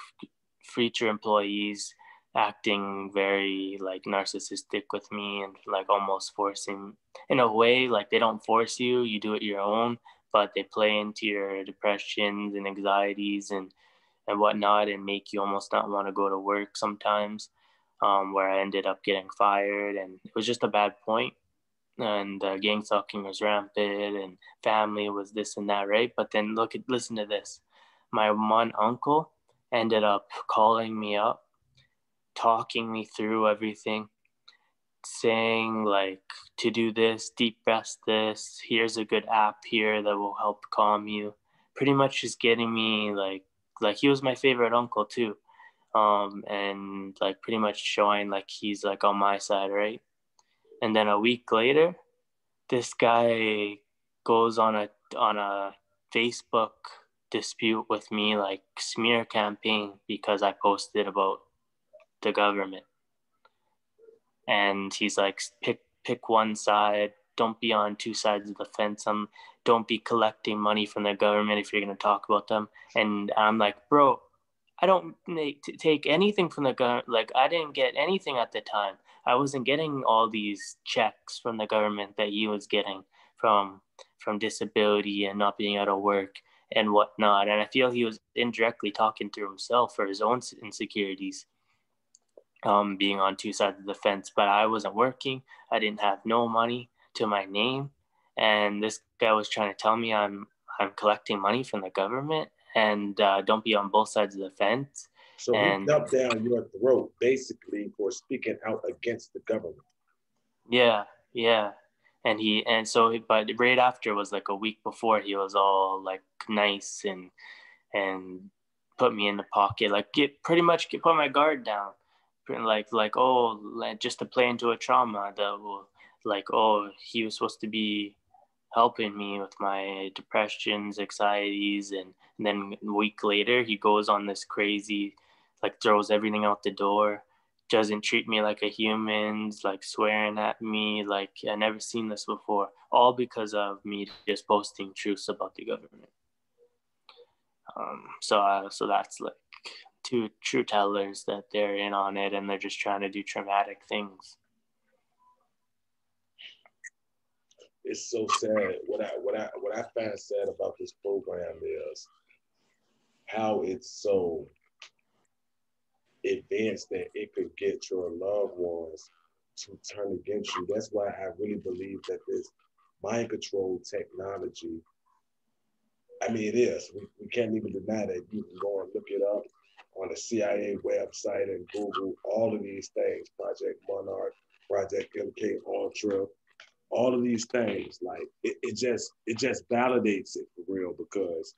future employees acting very like narcissistic with me, and like almost forcing, in a way, like they don't force you, you do it your own, but they play into your depressions and anxieties and whatnot, and make you almost not want to go to work sometimes. Where I ended up getting fired, and it was just a bad point. And gang stalking was rampant, and family was this and that, right? But then listen to this. My one uncle ended up calling me up, talking me through everything, saying like to do this, deep breath this, here's a good app here that will help calm you. Pretty much just getting me like he was my favorite uncle too. And like pretty much showing like he's like on my side, right? And then a week later, this guy goes on a Facebook dispute with me, like smear campaign, because I posted about the government. And he's like, pick one side. Don't be on two sides of the fence. Don't be collecting money from the government if you're going to talk about them. And I'm like, bro, I don't take anything from the government. Like, I didn't get anything at the time. I wasn't getting all these checks from the government that he was getting from from disability and not being able to work and whatnot. And I feel he was indirectly talking through himself for his own insecurities, being on two sides of the fence. But I wasn't working. I didn't have no money to my name, and this guy was trying to tell me I'm collecting money from the government, and don't be on both sides of the fence. So he And dumped down your throat basically for speaking out against the government. yeah, yeah. And so, but right after was like a week before, he was all like nice and put me in the pocket, like put my guard down, like oh, like, just to play into a trauma that will, like, oh, he was supposed to be helping me with my depressions, anxieties, and then a week later he goes on this crazy, like throws everything out the door, doesn't treat me like a human, like swearing at me, like I never seen this before, all because of me just posting truths about the government. So that's like two true tellers that they're in on it, and they're just trying to do traumatic things. It's so sad. What I find sad about this program is how it's so advanced that it could get your loved ones to turn against you. That's why I really believe that this mind control technology, I mean, it is. We can't even deny that. You can go and look it up on the CIA website and Google all of these things, Project Monarch, Project MK Ultra, all of these things. Like it just validates it for real, because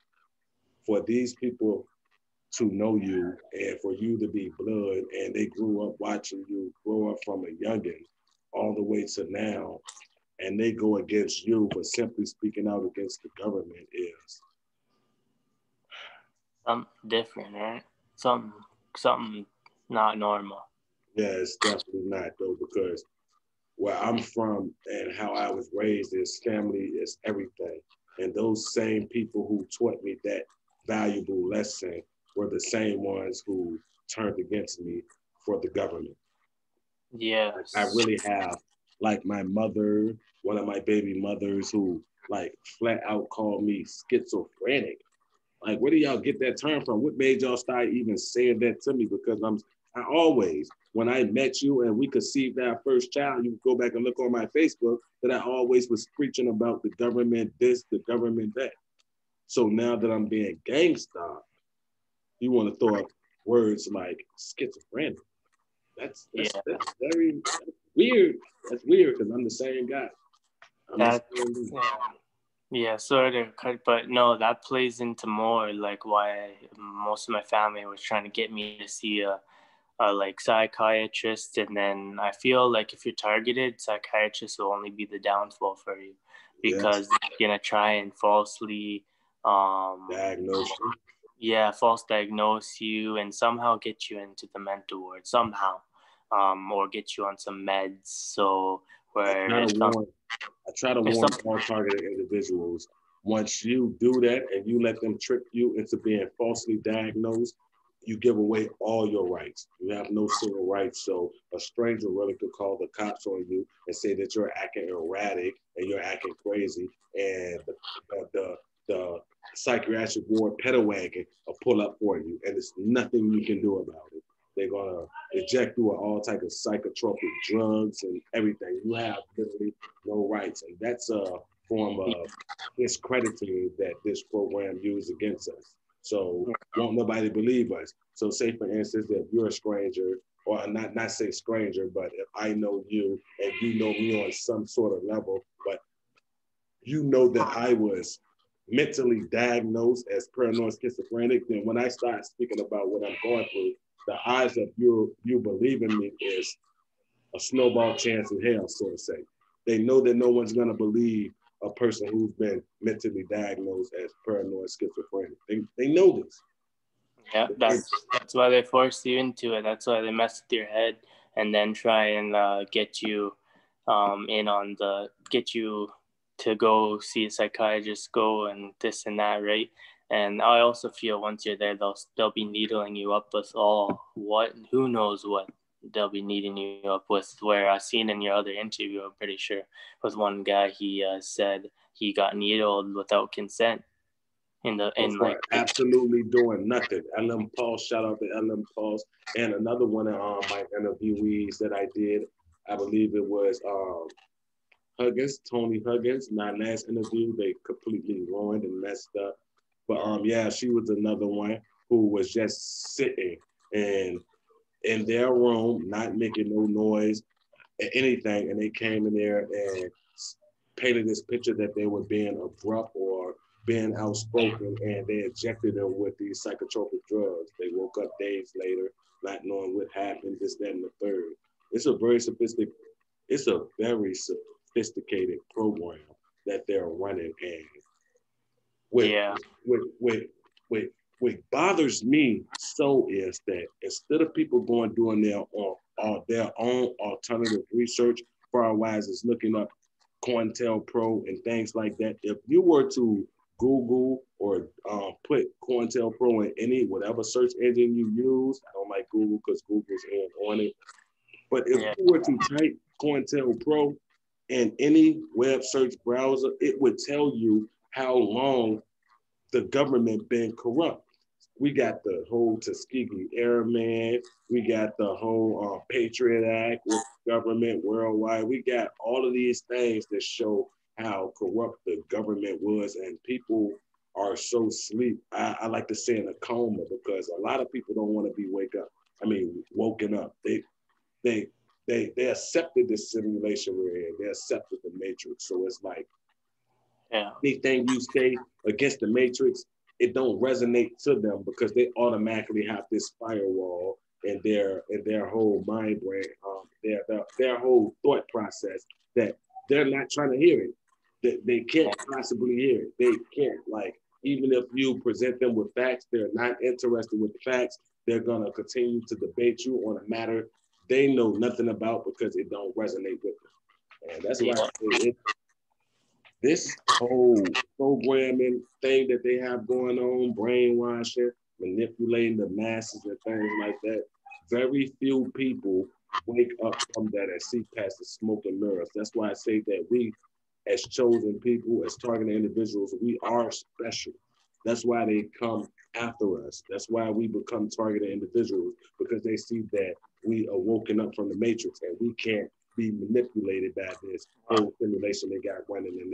for these people to know you and for you to be blood, and they grew up watching you grow up from a youngin all the way to now, and they go against you for simply speaking out against the government is something different, right? Something not normal. yeah, it's definitely not though, because where I'm from and how I was raised is family is everything. And those same people who taught me that valuable lesson were the same ones who turned against me for the government. Like, I Yes. really have, like my mother, one of my baby mothers who like flat out called me schizophrenic. Like, where do y'all get that term from? What made y'all start even saying that to me? Because I always, when I met you and we conceived our first child, you go back and look on my Facebook, that I always was preaching about the government this, the government that. So now that I'm being gangsta, you want to throw up words like schizophrenic. Yeah. That's very that's weird. That's weird because I'm the same guy. I'm the That. same dude. Yeah, sort of. But no, that plays into more like why most of my family was trying to get me to see a like psychiatrist, and then I feel like if you're targeted, psychiatrists will only be the downfall for you, Yes, because they're gonna try and falsely diagnosis. yeah, false diagnose you and somehow get you into the mental ward somehow, or get you on some meds. So I where try to warn I try to if warn some all targeted individuals. Once you do that and you let them trick you into being falsely diagnosed, you give away all your rights. You have no civil rights. So a stranger really could call the cops on you and say that you're acting erratic and you're acting crazy, and the psychiatric ward pedal wagon will pull up for you, and there's nothing you can do about it. They're gonna inject you with all type of psychotropic drugs and everything. You have literally no rights, and that's a form of discrediting that this program used against us. So won't nobody believe us. So say for instance, if you're a stranger, or not say stranger, but if I know you and you know me on some sort of level, but you know that I was mentally diagnosed as paranoid schizophrenic, then when I start speaking about what I'm going through, the odds of you believing me is a snowball chance in hell, so to say. They know that no one's gonna believe a person who's been mentally diagnosed as paranoid schizophrenic. They know this. yeah, that's why they force you into it. That's why they mess with your head and then try and get you in on the get you to go see a psychiatrist, go and this and that, right? And I also feel once you're there, they'll be needling you up with all what who knows what they'll be needing you up with. Where I seen in your other interview, I'm pretty sure with one guy, he said he got needled without consent in For like absolutely doing nothing. LM Pulse, shout out to LM Pulse. And another one of my interviewees that I did, I believe it was Huggins, Tony Huggins. My last interview, they completely ruined and messed up. But yeah, she was another one who was just sitting and in their room, not making no noise or anything, and they came in there and painted this picture that they were being abrupt or being outspoken, and they injected them with these psychotropic drugs. They woke up days later, not knowing what happened, this, that, and the third. It's a very sophisticated, it's a very sophisticated program that they're running, and what yeah. what what what what bothers me so is that instead of people going doing their own alternative research, far wise is looking up COINTELPRO and things like that. If you were to Google or put COINTELPRO in any whatever search engine you use. I don't like Google because Google's in on it. But if Yeah. you were to type COINTELPRO in any web search browser, it would tell you how long the government been corrupt. We got the whole Tuskegee Airman. We got the whole Patriot Act with government worldwide. We got all of these things that show how corrupt the government was, and people are so sleep. I like to say in a coma because a lot of people don't want to be woken up. They they accepted the simulation we're in. They accepted the matrix. So it's like Yeah. anything you say against the matrix, it don't resonate to them because they automatically have this firewall in their whole mind brain, their whole thought process that they're not trying to hear it. They can't possibly hear it. They can't even if you present them with facts, they're not interested with the facts. They're gonna continue to debate you on a matter they know nothing about because it don't resonate with them. And that's why I Yeah. say this whole programming thing that they have going on, brainwashing, manipulating the masses and things like that, very few people wake up from that and see past the smoke and mirrors. That's why I say that we, as chosen people, as targeted individuals, we are special. That's why they come after us. That's why we become targeted individuals because they see that we are woken up from the matrix and we can't be manipulated by this whole simulation they got running in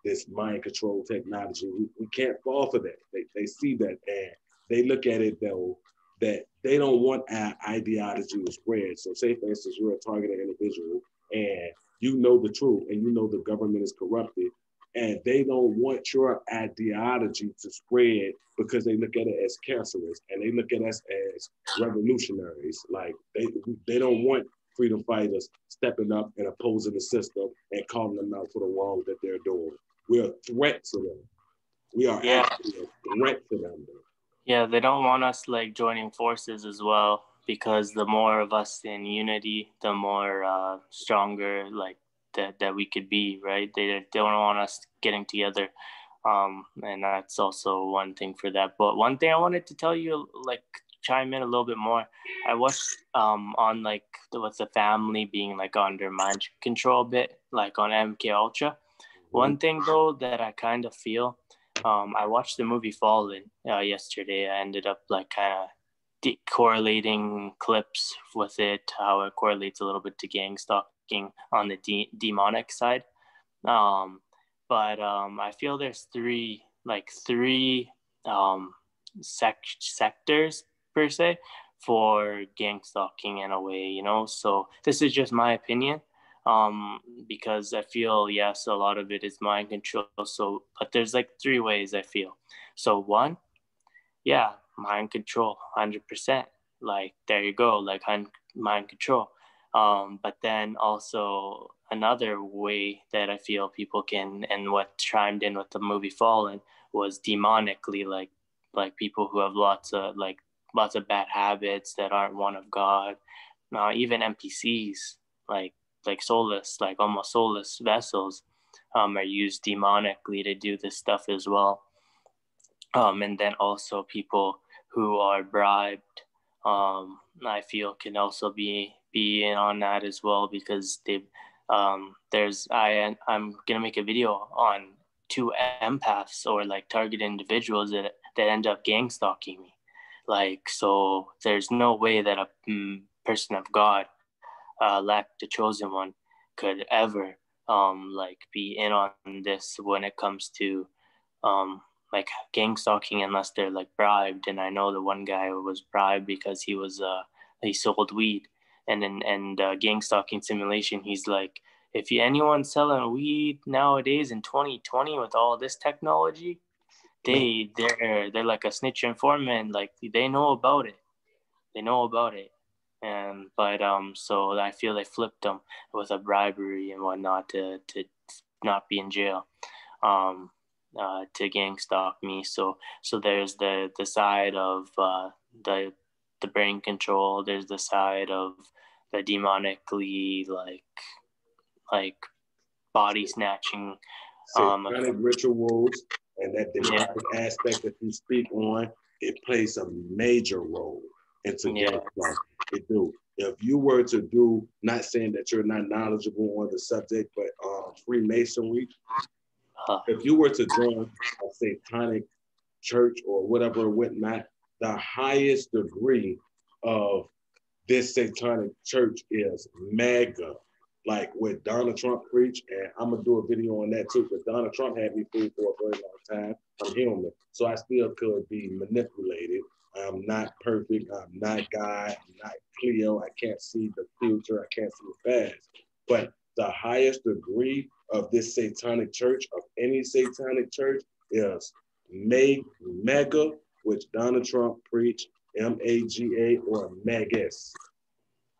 this mind control technology. We can't fall for that. They see that and they look at it though that they don't want our ideology to spread. So say for instance you're a targeted individual and you know the truth and you know the government is corrupted and they don't want your ideology to spread because they look at it as cancerous and they look at us as revolutionaries. Like they don't want freedom fighters stepping up and opposing the system and calling them out for the wrong that they're doing. We're a threat to them. We are Yeah. actually a threat to them. Though. Yeah, they don't want us like joining forces as well because the more of us in unity, the more stronger like that we could be, right? They don't want us getting together. And that's also one thing for that. But one thing I wanted to tell you, like chime in a little bit more. I watched on like with the family being like under mind control a bit, like on MK Ultra. One thing though that I kind of feel, I watched the movie Fallen yesterday. I ended up like kind of correlating clips with it, how it correlates a little bit to gang stalking on the demonic side. Um, but I feel there's three sectors per se for gang stalking in a way, you know. So this is just my opinion, because I feel yes, a lot of it is mind control. So, but there's like three ways I feel. So one, yeah, mind control, 100%. Like there you go, like mind control. But then also another way that I feel people can, and what chimed in with the movie Fallen was demonically, like people who have lots of bad habits that aren't one of God. Now even NPCs like soulless, like almost soulless vessels, are used demonically to do this stuff as well. And then also people who are bribed, I feel can also be in on that as well because they I'm gonna make a video on two empaths or like target individuals that end up gang stalking me. Like, so there's no way that a person of God, like the chosen one, could ever like be in on this when it comes to um like gang stalking unless they're like bribed. And I know the one guy was bribed because he sold weed. And gang stalking simulation, he's like, if anyone's selling weed nowadays in 2020 with all this technology, they're like a snitch informant. Like they know about it. They know about it. And but so I feel they flipped them with a bribery and whatnot to not be in jail. Um, to gang stalk me. So there's the side of the the brain control. There's the side of the demonically like body snatching. Satanic rituals. And that demonic aspect that you speak on, it plays a major role in today's life. It do. If you were to do, not saying that you're not knowledgeable on the subject, but Freemasonry, if you were to join a satanic church or whatever, whatnot, the highest degree of this satanic church is MAGA, like what Donald Trump preached. And I'm gonna do a video on that too, because Donald Trump had me fooled for a very long time. I'm human, so I still could be manipulated. I'm not perfect. I'm not God. I'm not Cleo. I can't see the future. I can't see the past. But the highest degree of this satanic church, of any satanic church, is MAGA, which Donald Trump preached, MAGA or MAGAS.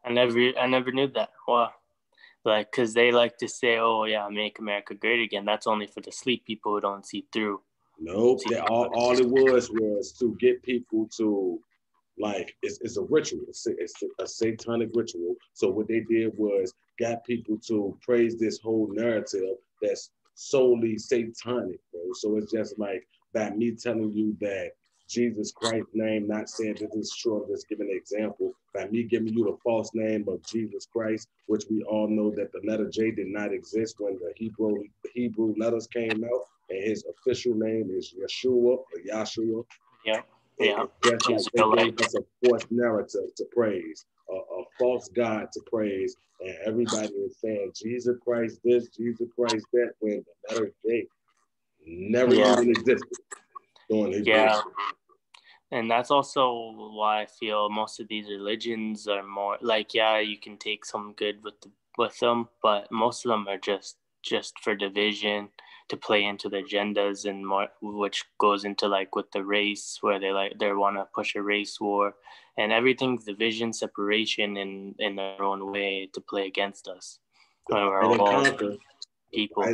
I never knew that. Wow. Like, because they like to say, oh, yeah, make America great again. That's only for the sleep people who don't see through. Nope. All it was to get people to, like, it's a ritual. It's a satanic ritual. So what they did was got people to praise this whole narrative that's solely satanic, bro. So it's just like by me telling you that Jesus Christ's name, not saying that this is true, I'm just giving an example. By me giving you the false name of Jesus Christ, which we all know that the letter J did not exist when the Hebrew letters came out, and his official name is Yeshua or Yahshua. Yeah. It's just like they gave us a false narrative to praise, a false God to praise, and everybody is saying Jesus Christ this, Jesus Christ that, when the letter J never even existed during his birth. And that's also why I feel most of these religions are more like, yeah, you can take some good with them, but most of them are just for division, to play into the agendas, and more, which goes into like with the race, where they want to push a race war, and everything's division, separation in their own way to play against us. Divide and conquer. People.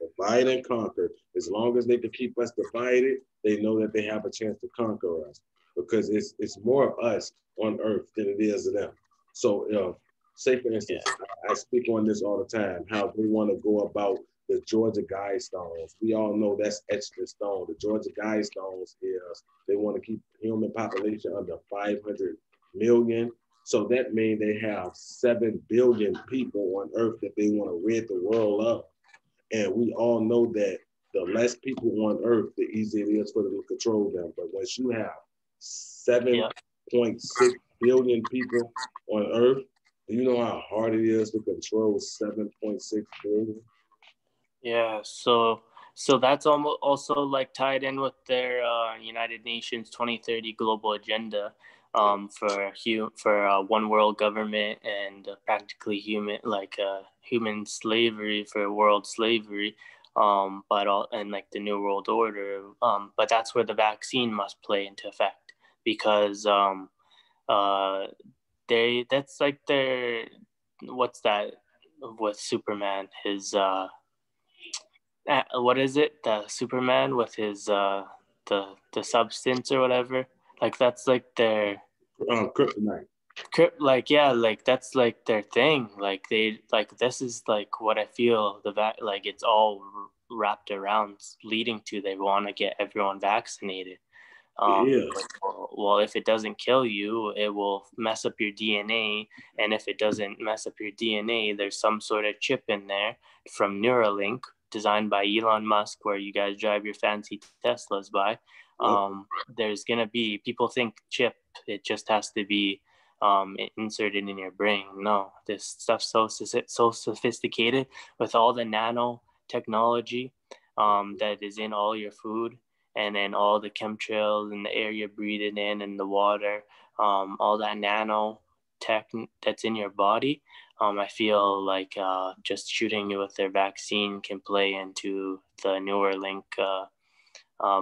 Divide and conquer. As long as they can keep us divided, they know that they have a chance to conquer us, because it's more of us on earth than it is of them. So, say for instance, I speak on this all the time, how they want to go about the Georgia Guidestones. We all know that's etched in stone. The Georgia Guidestones is they want to keep human population under 500 million. So that means they have 7 billion people on earth that they want to rid the world of. And we all know that the less people on earth, the easier it is for them to control them. But once you have 7.6 billion people on earth, do you know how hard it is to control 7.6 billion? Yeah, so that's almost also like tied in with their United Nations 2030 global agenda, for one world government and practically human slavery, for world slavery, and like the new world order. But that's where the vaccine must play into effect, because that's like their, what's that with Superman, his what is it? The Superman with his the substance or whatever. Like that's like their kryptonite. Like that's like their thing. Like they like this is like what I feel like it's all wrapped around, leading to they want to get everyone vaccinated. Well, if it doesn't kill you, it will mess up your DNA. And if it doesn't mess up your DNA, there's some sort of chip in there from Neuralink, designed by Elon Musk, where you guys drive your fancy Teslas by. There's going to be, people think chip, it just has to be inserted in your brain. No, this stuff's so sophisticated, with all the nanotechnology that is in all your food, and then all the chemtrails and the air you're breathing in and the water, all that nano tech that's in your body. I feel like just shooting you with their vaccine can play into the Neuralink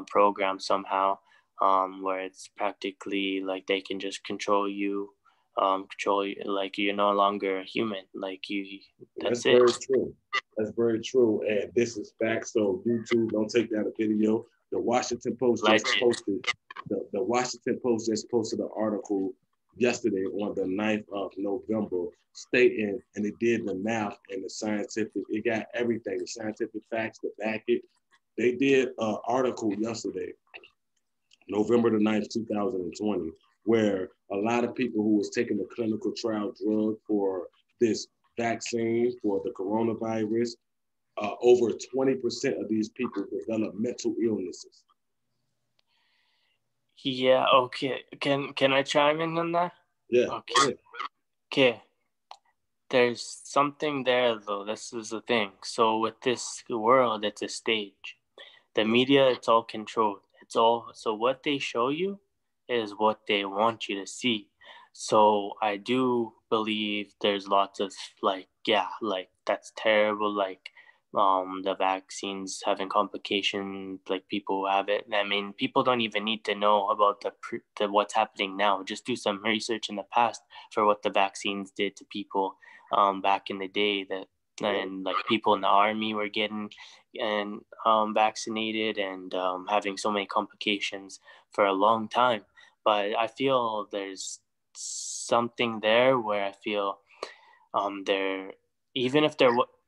program somehow, where it's practically like they can just control you, like you're no longer a human. Like you, that's it. Very true. That's very true. And this is fact. So YouTube, don't take that a video. The Washington Post just posted. The Washington Post just posted an article yesterday on the 9th of November, stating, and it did the math and the scientific. It got everything, the scientific facts to back it. They did an article yesterday, November the 9th, 2020, where a lot of people who was taking the clinical trial drug for this vaccine for the coronavirus, over 20% of these people develop mental illnesses. Yeah, okay. Can I chime in on that? Yeah. Okay. Okay. There's something there though. This is the thing. So with this world, it's a stage. The media, it's all controlled. It's all, so what they show you is what they want you to see. So I do believe there's lots of like, yeah, like that's terrible. Like, the vaccines having complications, like people who have it. I mean, people don't even need to know about the what's happening now. Just do some research in the past for what the vaccines did to people, back in the day, that and like people in the army were getting and vaccinated and having so many complications for a long time. But I feel there's something there where I feel there, even if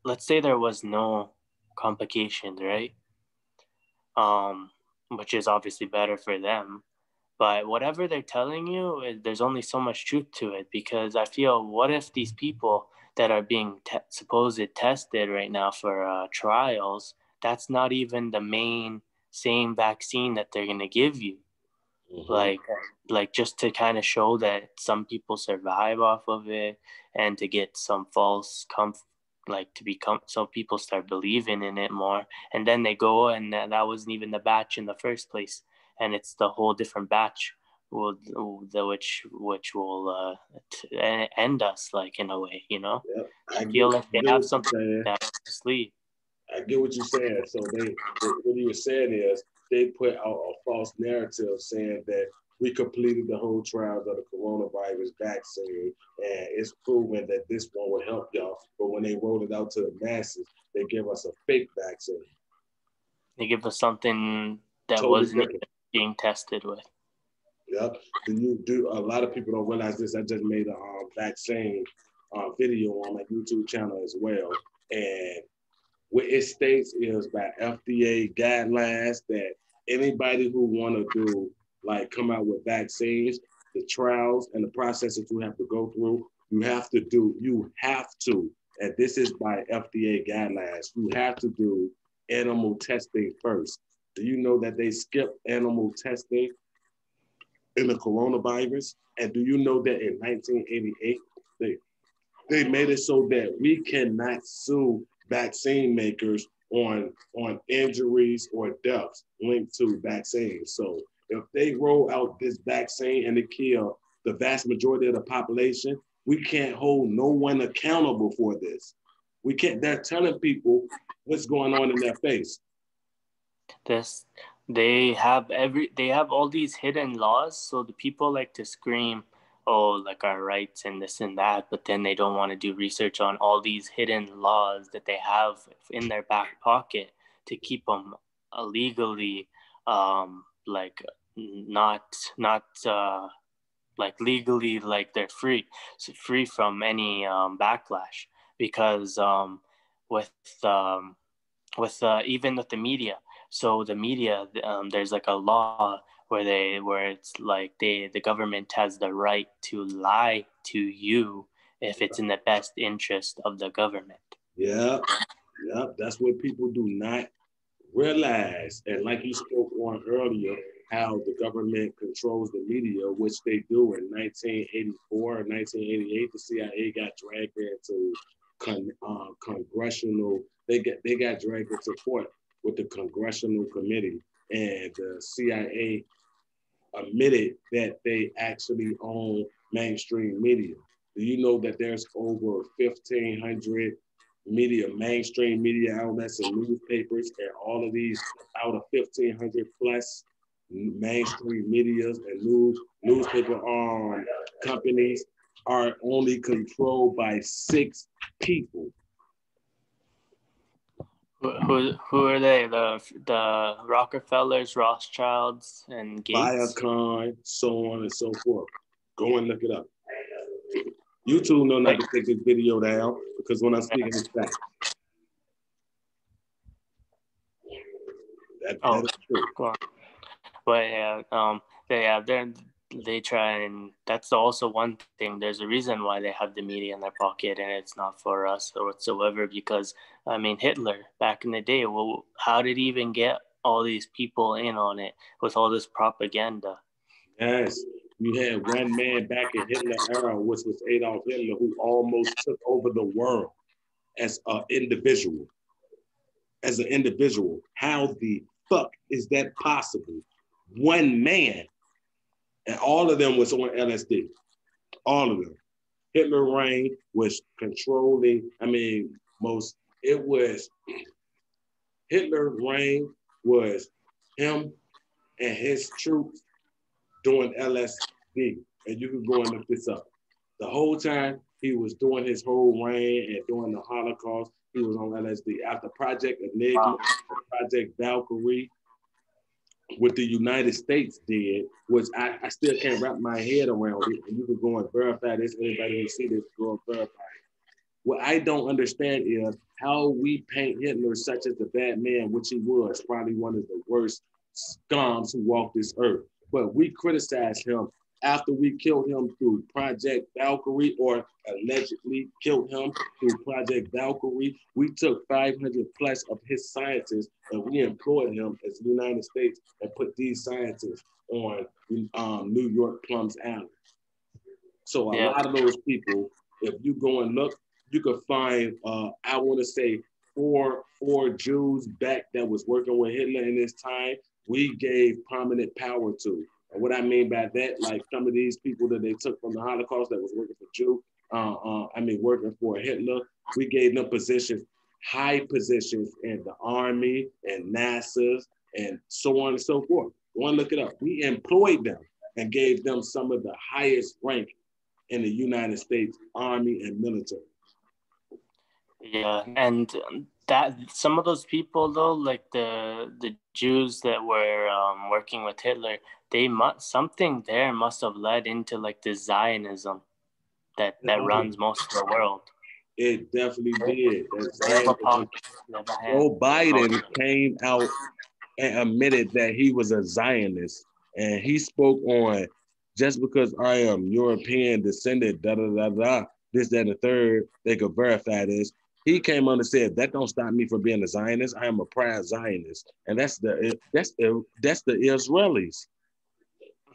let's say there was no complications, right? Which is obviously better for them. But whatever they're telling you, there's only so much truth to it, because I feel, what if these people that are being supposed tested right now for trials, that's not even the main same vaccine that they're going to give you. Mm-hmm. Like just to kind of show that some people survive off of it, and to get some false like to become, so people start believing in it more, and then they go and that wasn't even the batch in the first place, and it's the whole different batch which will end us, like, in a way, you know. Yep. I feel like they have something that to sleep. I get what you're saying. So what you were saying is they put out a false narrative saying that we completed the whole trials of the coronavirus vaccine, and it's proven that this one will help y'all. But when they rolled it out to the masses, they give us a fake vaccine. They give us something that totally wasn't being tested with. Yep. A lot of people don't realize this. I just made a vaccine video on my YouTube channel as well, and what it states is by FDA guidelines that anybody who want to do, like, come out with vaccines, the trials and the process that you have to go through, you have to, and this is by FDA guidelines, you have to do animal testing first. Do you know that they skipped animal testing in the coronavirus? And do you know that in 1988, they made it so that we cannot sue vaccine makers on injuries or deaths linked to vaccines? So if they roll out this vaccine and it kill the vast majority of the population, we can't hold no one accountable for this. We can't. They're telling people what's going on in their face. They have all these hidden laws, so the people like to scream, oh, like our rights and this and that, but then they don't want to do research on all these hidden laws that they have in their back pocket to keep them legally, like not like legally, like they're free from any backlash, because with even with the media. So the media, there's like a law where it's like the government has the right to lie to you if it's in the best interest of the government. Yeah, that's what people do not realize. And like you spoke on earlier, how the government controls the media, which they do. In 1984 or 1988, the CIA got dragged into congressional. They got dragged into court with the congressional committee, and the CIA admitted that they actually own mainstream media. Do you know that there's over 1,500 mainstream media outlets and newspapers, and all of these, out of 1,500 plus mainstream medias and newspaper companies, are only controlled by 6 people. Who are they? The Rockefellers, Rothschilds, and Gates? Viacom, so on and so forth. Go and look it up. YouTube know not to take this video down, because when I'm speaking this fact. That is true. Go on. But they try, and that's also one thing. There's a reason why they have the media in their pocket, and it's not for us or whatsoever. Because I mean, Hitler back in the day, well, how did he even get all these people in on it with all this propaganda? Yes, you had one man back in Hitler era, which was Adolf Hitler, who almost took over the world as an individual. As an individual, how the fuck is that possible? One man, and all of them was on LSD. All of them. Hitler reign was controlling. I mean, most it was Hitler reign was him and his troops doing LSD, and you can go and look this up. The whole time he was doing his whole reign and doing the Holocaust, he was on LSD. After Project Enigma, Project Valkyrie, what the United States did was I still can't wrap my head around it, and you can go and verify this. Anybody who see this, go and verify it. What I don't understand is how we paint Hitler such as a bad man, which he was, probably one of the worst scums who walked this earth. But we criticize him after we killed him through Project Valkyrie, or allegedly killed him through Project Valkyrie. We took 500 plus of his scientists and we employed him as the United States and put these scientists on New York Plum's Island. So a lot of those people, if you go and look, you could find, I want to say, four Jews back that was working with Hitler in this time. We gave prominent power to. And what I mean by that, like some of these people that they took from the Holocaust that was working for working for Hitler, we gave them positions, high positions in the army and NASA's and so on and so forth. Go and look it up. We employed them and gave them some of the highest rank in the United States Army and military. Yeah, and that some of those people though, like the Jews that were working with Hitler, something there must have led into like the Zionism that runs most of the world. It definitely did. Joe Biden came out and admitted that he was a Zionist, and he spoke on, just because I am European descendant, da da da da, this, that, and the third, they could verify this. He came on and said, that don't stop me from being a Zionist. I am a proud Zionist. And that's the Israelis.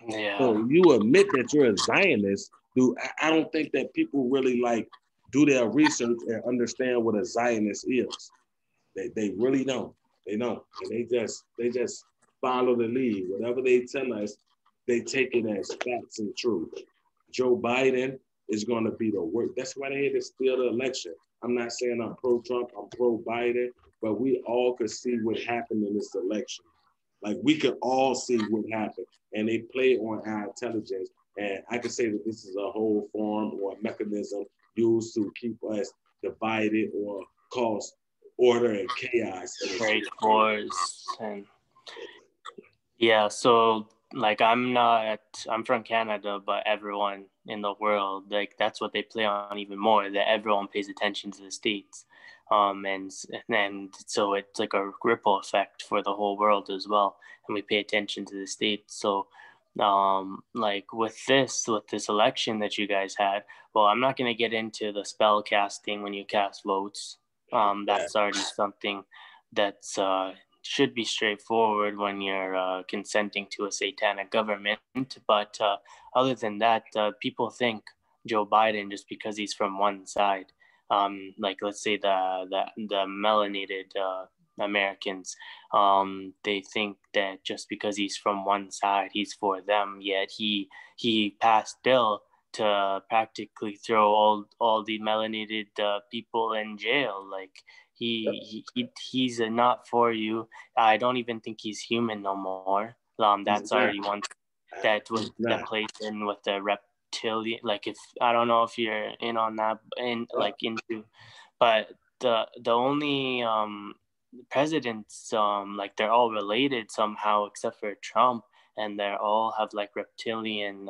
Yeah. So you admit that you're a Zionist, dude. I don't think that people really like do their research and understand what a Zionist is. They really don't. They don't. And they just follow the lead. Whatever they tell us, they take it as facts and truth. Joe Biden is going to be the worst. That's why they had to steal the election. I'm not saying I'm pro-Trump, I'm pro-Biden, but we all could see what happened in this election. Like, we could all see what happened, and they play on our intelligence. And I could say that this is a whole form or a mechanism used to keep us divided or cause order and chaos. Trade wars and so like I'm from Canada, but everyone in the world, like that's what they play on even more, that everyone pays attention to the States. And so it's like a ripple effect for the whole world as well. And we pay attention to the States. So like with this election that you guys had, well, I'm not going to get into the spell casting when you cast votes. That's already something that's should be straightforward when you're consenting to a satanic government. But other than that, people think Joe Biden just because he's from one side. Like let's say the melanated Americans, they think that just because he's from one side, he's for them. Yet he passed bill to practically throw all the melanated people in jail. Like he's not for you. I don't even think he's human no more. That's already one that plays in with the reptilian. Like if I don't know if you're in on that but the only presidents like they're all related somehow except for Trump, and they all have like reptilian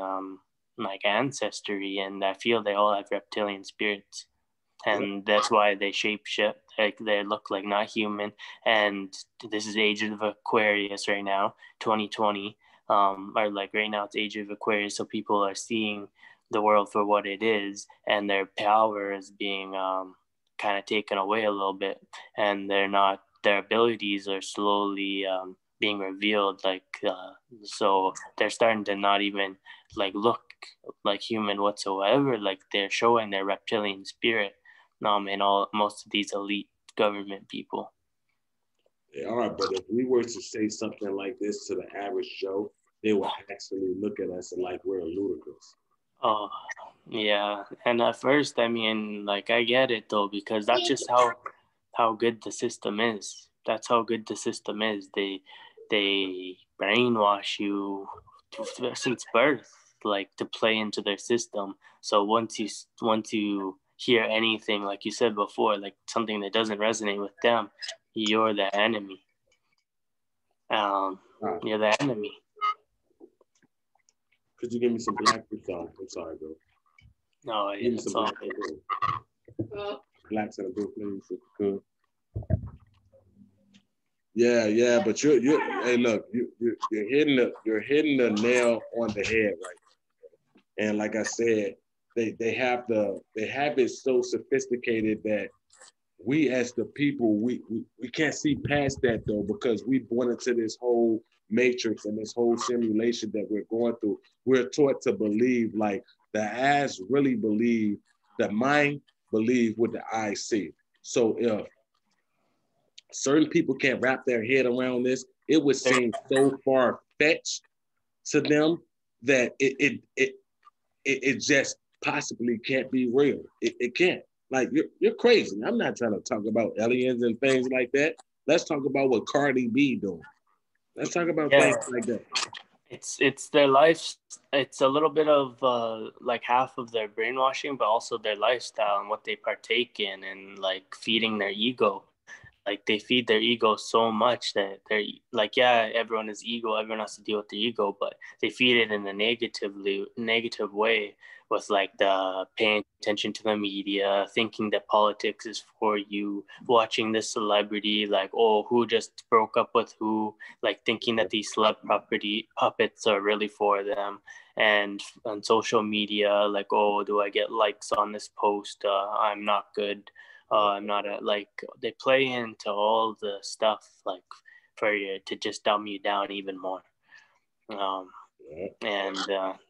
like ancestry, and I feel they all have reptilian spirits. and that's why they shape shift. Like they look like not human. And this is Age of Aquarius right now, 2020. Or like right now it's Age of Aquarius, so people are seeing the world for what it is, and their power is being kind of taken away a little bit, and their abilities are slowly being revealed. So they're starting to not even like look like human whatsoever. Like they're showing their reptilian spirit. In most of these elite government people. They are, but if we were to say something like this to the average Joe, they would actually look at us and like we're ludicrous. Oh, yeah. And at first, I mean, like I get it though, because that's just how good the system is. That's how good the system is. They brainwash you since birth, like to play into their system. So once you hear anything, like you said before, like something that doesn't resonate with them, you're the enemy. You're the enemy. Could you give me some black? I'm sorry, bro. No, Give me it's some all black. Blacks in a blue, please, if you could. Yeah, but you're hey, look, you're hitting the nail on the head right now. And like I said, they have it so sophisticated that we as the people we can't see past that though, because we born into this whole matrix and this whole simulation that we're going through. We're taught to believe like the eyes really believe, the mind believe what the eyes see. So if certain people can't wrap their head around this, it would seem so far fetched to them that it just possibly can't be real. It can't. Like you're crazy. I'm not trying to talk about aliens and things like that. Let's talk about what Cardi B doing. Let's talk about things like that. It's their life. It's a little bit of like half of their brainwashing, but also their lifestyle and what they partake in, and like feeding their ego. Like they feed their ego so much that they're like, yeah, everyone is ego, everyone has to deal with the ego, but they feed it in a negative way, with like the paying attention to the media, thinking that politics is for you, watching this celebrity, like, oh, who just broke up with who, like thinking that these puppets are really for them. And on social media, like, oh, do I get likes on this post? I'm not good. I'm not like they play into all the stuff like for you to just dumb you down even more. And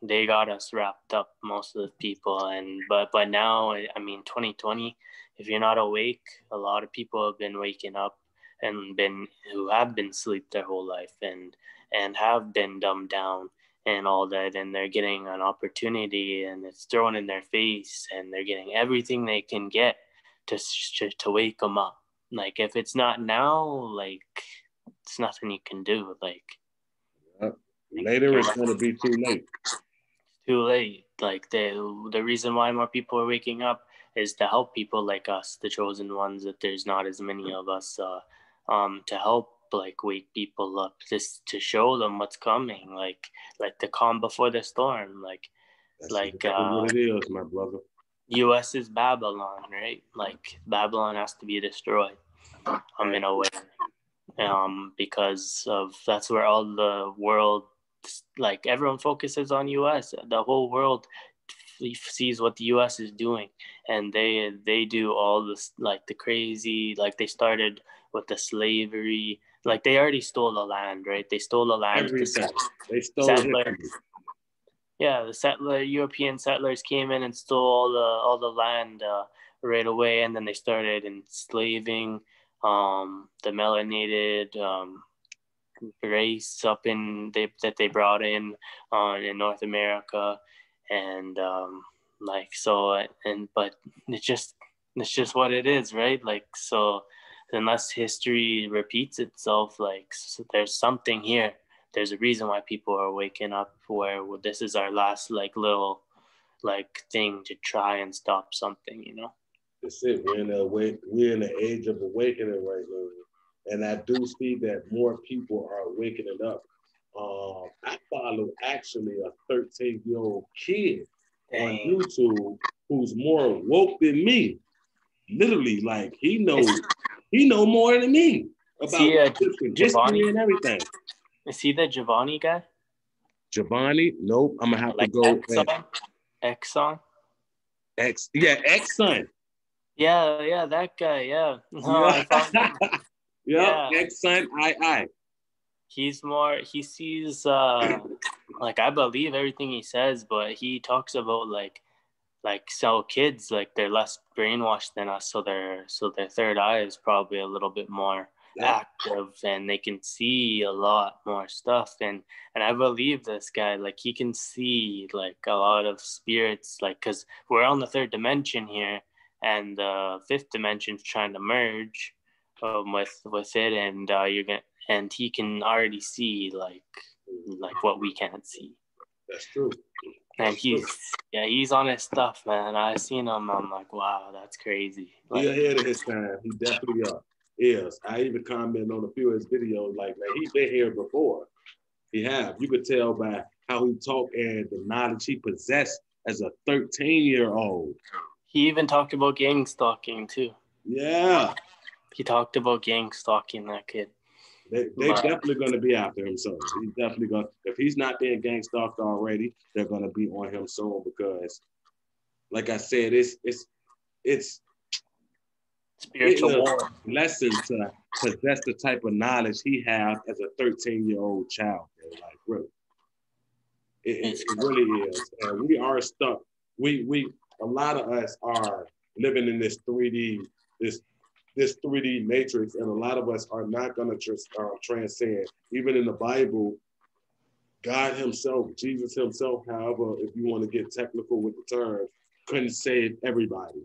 they got us wrapped up, most of the people. And but now, I mean, 2020, if you're not awake, a lot of people have been waking up and who have been asleep their whole life and have been dumbed down and all that, and they're getting an opportunity and it's thrown in their face, and they're getting everything they can get to wake them up. Like if it's not now, like it's nothing you can do. Like later it's going to be too late. Too late. Like the reason why more people are waking up is to help people like us, the chosen ones. That there's not as many of us to help like wake people up, just to show them what's coming. Like the calm before the storm. That's exactly what it is, my brother. U.S. is Babylon, right? Like Babylon has to be destroyed. In a way, because of that's where all the world, like everyone focuses on U.S. The whole world sees what the U.S. is doing, and they do all this, like the crazy, like they started with the slavery, like they already stole the land, right? They stole the land. Everything. They stole history. Yeah, the European settlers came in and stole all the land right away, and then they started enslaving the melanated race that they brought in North America, and but it's just what it is, right? Like so, unless history repeats itself, like so there's something here. There's a reason why people are waking up, where this is our last like little like thing to try and stop something, you know. That's it. We're in the age of awakening right now, and I do see that more people are waking up. I follow actually a 13-year-old kid on YouTube who's more woke than me. literally, like he know more than me about Egyptian history and everything. Is he the Giovanni guy? Giovanni? Nope. I'm gonna have Like to go Exxon? X-Son. Yeah, that guy. Yeah. No, Yeah. I found him. Yep, Yeah. X-Son, I. He's more. He sees. Like I believe everything he says, but he talks about like so kids like they're less brainwashed than us, so their third eye is probably a little bit more active and they can see a lot more stuff, and I believe this guy, like he can see like a lot of spirits, like because we're on the third dimension here and the fifth dimension's trying to merge with it, and you're gonna and he can already see like what we can't see. That's true. And he's on his stuff, man. I seen him. I'm like, wow, that's crazy. He ahead of his time. He definitely is. I even commented on a few of his videos, like, man, he been here before. He have. You could tell by how he talked and the knowledge he possessed as a 13-year-old. He even talked about gang stalking too. Yeah. He talked about gang stalking that kid. They definitely going to be after him soon. He's definitely going to, if he's not being gang stalked already, they're going to be on him soon because, like I said, it's spiritual war. Lesson to possess the type of knowledge he has as a 13-year-old child. Man. Like, really. It really is. And we are stuck. A lot of us are living in this 3D, this 3D matrix, and a lot of us are not going to transcend. Even in the Bible, God himself, Jesus himself, however, if you want to get technical with the terms, couldn't save everybody.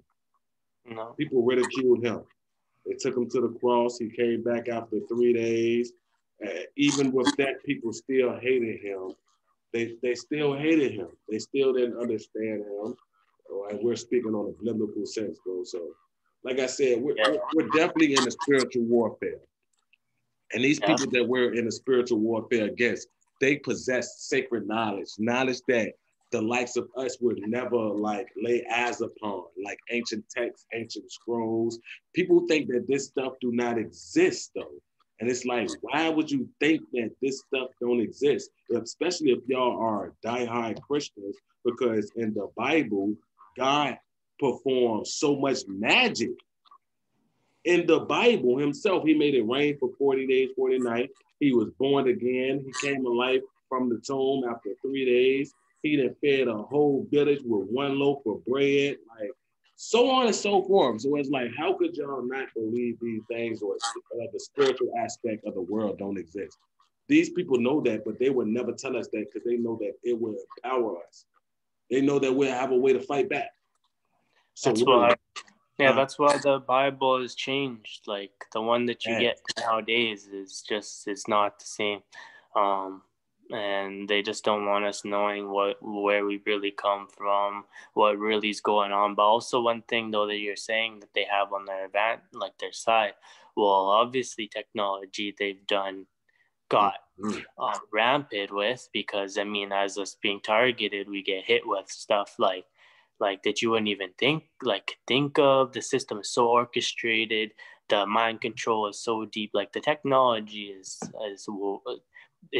No. People ridiculed him. They took him to the cross. He came back after 3 days. Even with that, people still hated him. They still hated him. They still didn't understand him. And we're speaking on a biblical sense, bro. So, like I said, we're definitely in a spiritual warfare. And these people that we're in a spiritual warfare against, they possess sacred knowledge that the likes of us would never like lay eyes upon, like ancient texts, ancient scrolls. People think that this stuff do not exist though. And it's like, why would you think that this stuff don't exist? Especially if y'all are diehard Christians, because in the Bible, God performs so much magic. In the Bible himself, he made it rain for 40 days, 40 nights. He was born again. He came alive from the tomb after 3 days. He done fed a whole village with one loaf of bread, like so on and so forth. So it's like, how could y'all not believe these things or the spiritual aspect of the world don't exist? These people know that, but they would never tell us that because they know that it will empower us. They know that we'll have a way to fight back. So that's why the Bible has changed. Like the one that you get nowadays is not the same. And they just don't want us knowing where we really come from, what really is going on. But also one thing though that you're saying that they have on their their side, well, obviously technology they've got rampant with, because I mean, as us being targeted, we get hit with stuff like that you wouldn't even think of. The system is so orchestrated, the mind control is so deep, like the technology is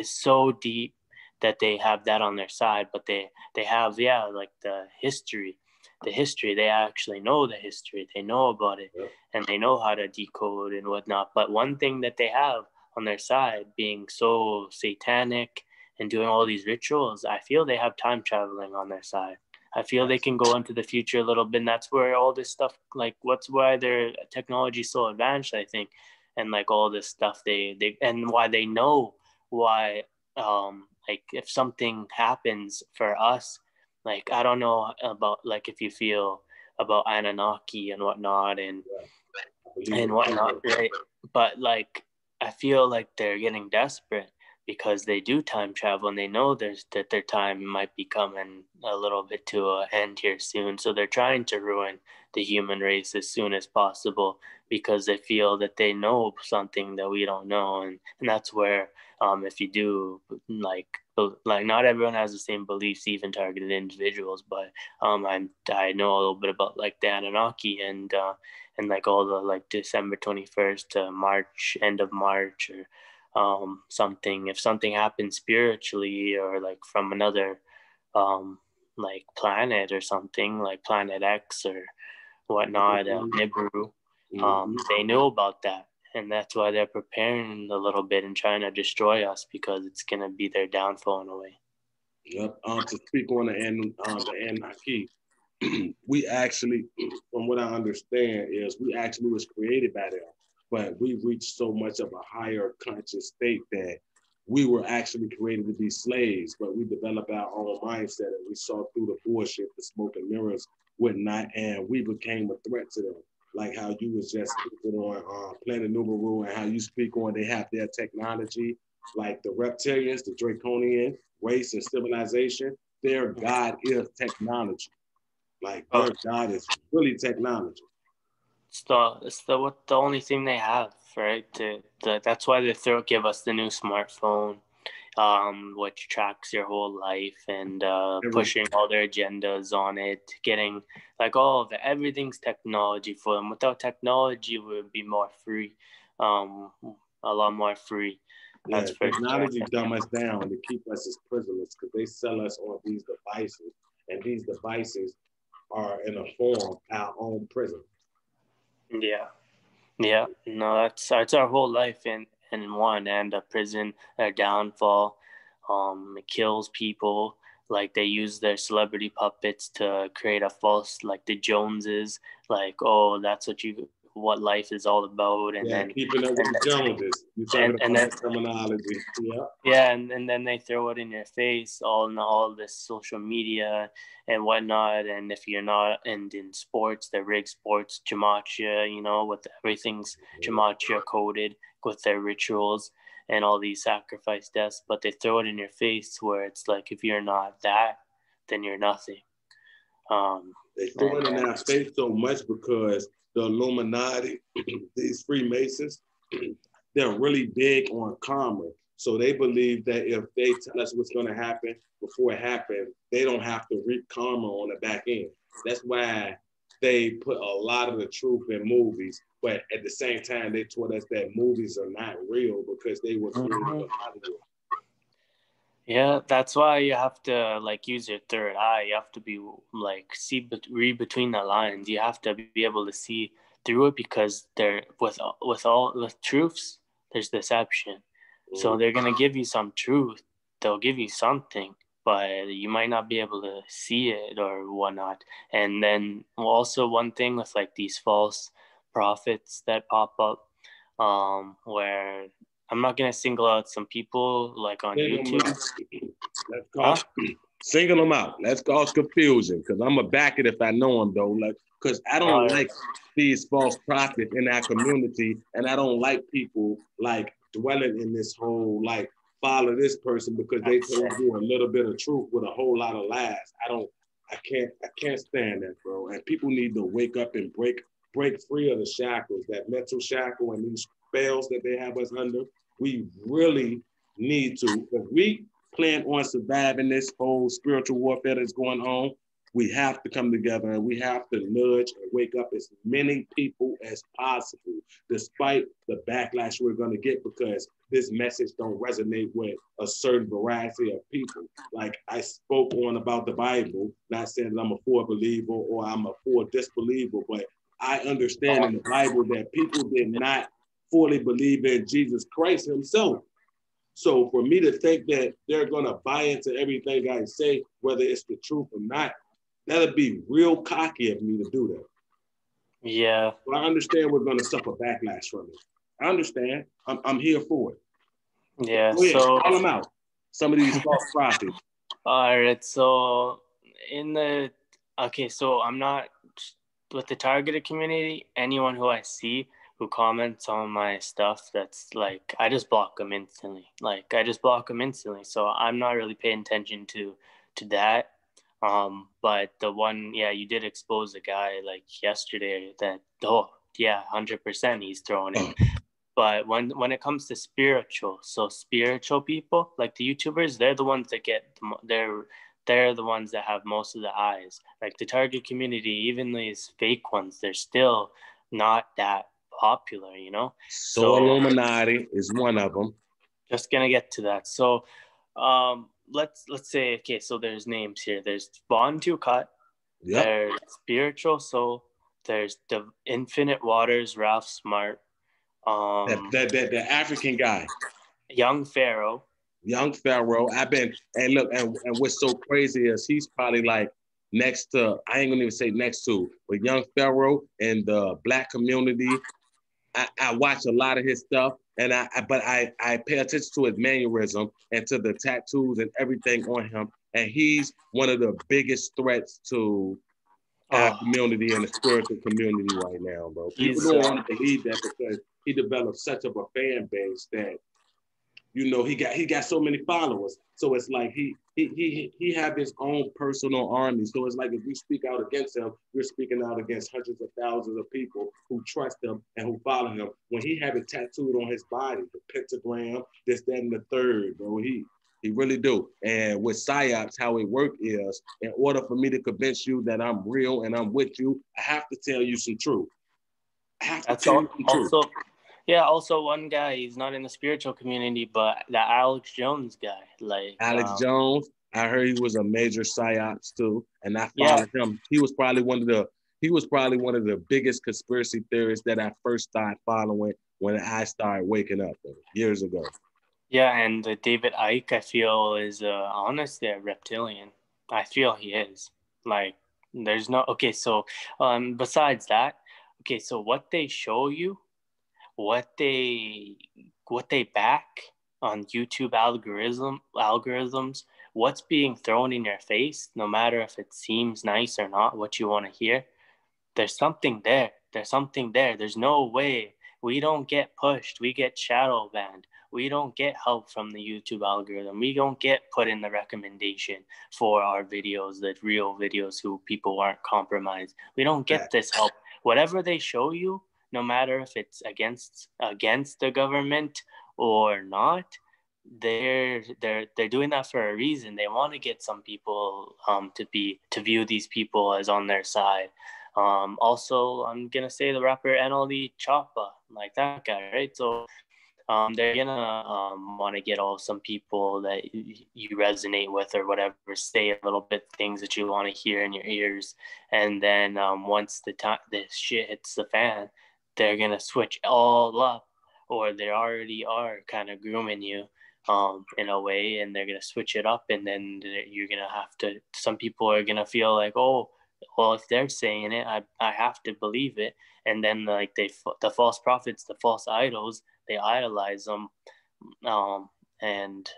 so deep that they have that on their side. But they have like the history, they actually know the history, they know about it, and they know how to decode and whatnot. But one thing that they have on their side, being so satanic and doing all these rituals, I feel they have time traveling on their side. I feel they can go into the future a little bit, and that's where all this stuff, like what's why their technology is so advanced, I think, and like all this stuff they and why they know why, like if something happens for us, like I don't know about like if you feel about Anunnaki and whatnot and whatnot, right? But like I feel like they're getting desperate. because they do time travel and they know that their time might be coming a little bit to an end here soon. So they're trying to ruin the human race as soon as possible because they feel that they know something that we don't know. And that's where, if you do, like not everyone has the same beliefs, even targeted individuals, but I know a little bit about like the Anunnaki and like all the like December 21st to March, end of March, or something, if something happens spiritually or like from another like planet or something like Planet X or whatnot, Nibiru, they know about that, and that's why they're preparing a little bit and trying to destroy us, because it's going to be their downfall in a way. Yep. To speak on the Anunnaki, we actually, from what I understand, is we actually was created by them, but we reached so much of a higher conscious state that we were actually created to be slaves, but we developed our own mindset and we saw through the bullshit, the smoke and mirrors, whatnot, and we became a threat to them. Like how you was just speaking on Planet Nubaru and how you speak on they have their technology, like the reptilians, the draconian race and civilization, their God is technology. Like their God is really technology. It's the only thing they have, right? That's why they give us the new smartphone, which tracks your whole life and pushing all their agendas on it, getting like all of it. Everything's technology for them. Without technology, we would be more free, a lot more free. That's technology dumb us down to keep us as prisoners because they sell us on these devices, and these devices are in a form our own prison. Yeah. No, that's our whole life in one, and a prison, a downfall. It kills people. Like they use their celebrity puppets to create a false, like the Joneses, like, oh, that's what life is all about, and then keeping up with the Joneses. You're talking about that terminology. Yeah, and then they throw it in your face, all this social media and whatnot. And if you're not in sports, the rig sports, gematria, with everything's gematria coded with their rituals and all these sacrifice deaths. But they throw it in your face where it's like, if you're not that, then you're nothing. They throw it in our face so much because the Illuminati, these Freemasons, they're really big on karma. So they believe that if they tell us what's going to happen before it happens, they don't have to reap karma on the back end. That's why they put a lot of the truth in movies, but at the same time, they taught us that movies are not real because they were created in Hollywood. Yeah, that's why you have to like use your third eye. You have to be like read between the lines. You have to be able to see through it, because with all the truths, there's deception. So they're gonna give you some truth. They'll give you something, but you might not be able to see it or whatnot. And then also one thing with like these false prophets that pop up, where I'm not gonna single out some people like on YouTube. Let's cause single them out. Let's cause confusion, because I'm gonna back it if I know them though. Like, because I don't like these false prophets in our community, and I don't like people like dwelling in this whole like follow this person because they told you a little bit of truth with a whole lot of lies. I can't stand that, bro. And people need to wake up and break free of the shackles, that mental shackle and these spells that they have us under. We really need to, if we plan on surviving this whole spiritual warfare that's going on, we have to come together and we have to nudge and wake up as many people as possible, despite the backlash we're going to get, because this message don't resonate with a certain variety of people. Like I spoke on about the Bible, not saying that I'm a for believer or I'm a for disbeliever, but I understand in the Bible that people did not fully believe in Jesus Christ himself. So for me to think that they're going to buy into everything I say, whether it's the truth or not, that'd be real cocky of me to do that. Yeah. But I understand we're going to suffer backlash from it. I understand. I'm here for it. Yeah. Go ahead, so call them out. Some of these false prophets. All right. So so I'm not with the targeted community. Anyone who I see who comments on my stuff, that's like, I just block them instantly. So I'm not really paying attention to that. But the one, yeah, you did expose a guy like yesterday that, oh yeah, 100% he's throwing it. But when it comes to spiritual people like the YouTubers, they're the ones that they're the ones that have most of the eyes. Like the target community, even these fake ones, they're still not that popular, you know. So Illuminati is one of them. Just gonna get to that. So, let's say, okay. So there's names here. There's Von Two Cut. Yep. There's Spiritual Soul. There's the Infinite Waters, Ralph Smart. The African guy, Young Pharaoh. And what's so crazy is he's probably like next to, I ain't gonna even say next to, but Young Pharaoh and the Black community. I watch a lot of his stuff, and I pay attention to his mannerism and to the tattoos and everything on him. And he's one of the biggest threats to our community and the spiritual community right now, bro. People don't want to believe that because he developed such of a fan base that, you know, he got so many followers. So it's like he have his own personal army. So it's like if we speak out against him, we're speaking out against hundreds of thousands of people who trust him and who follow him. When he have it tattooed on his body, the pentagram, this, that, and the third, bro. He really do. And with psyops, how it work is, in order for me to convince you that I'm real and I'm with you, I have to tell you some truth. Also one guy, he's not in the spiritual community, but the Alex Jones guy. Like Alex Jones, I heard he was a major psyops too, and I followed him. He was probably one of the biggest conspiracy theorists that I first started following when I started waking up years ago. Yeah, and David Icke, I feel, is honestly a reptilian. I feel he is. Like, there's no... Okay, so besides that, okay, so what they show you, what they back on YouTube algorithms, what's being thrown in your face, no matter if it seems nice or not, what you want to hear, there's something there. There's no way we don't get pushed. We get shadow banned. We don't get help from the YouTube algorithm. We don't get put in the recommendation for our videos, the real videos who people aren't compromised. We don't get this help. Whatever they show you, no matter if it's against the government or not, they're doing that for a reason. They want to get some people to view these people as on their side. Also, I'm gonna say the rapper NLE Choppa, like that guy, right? So they're gonna want to get some people that you resonate with or whatever, say a little bit things that you want to hear in your ears, and then once the shit hits the fan, they're gonna switch all up, or they already are kind of grooming you in a way, and they're gonna switch it up, and then you're gonna have to. Some people are gonna feel like, oh, well, if they're saying it, I have to believe it, and then like the false prophets, the false idols, they idolize them, and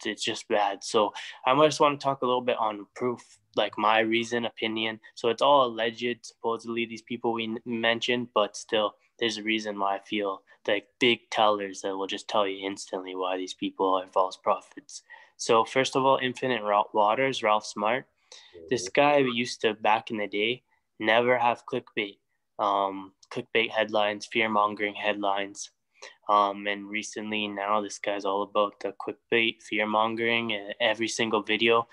it's just bad. So I just want to talk a little bit on proof, like my opinion. So it's all alleged, supposedly, these people we mentioned, but still there's a reason why I feel like big tellers that will just tell you instantly why these people are false prophets. So first of all, Infinite Waters, Ralph Smart. This guy used to, back in the day, never have clickbait headlines, fear-mongering headlines. And recently now this guy's all about the clickbait, fear-mongering, and every single video.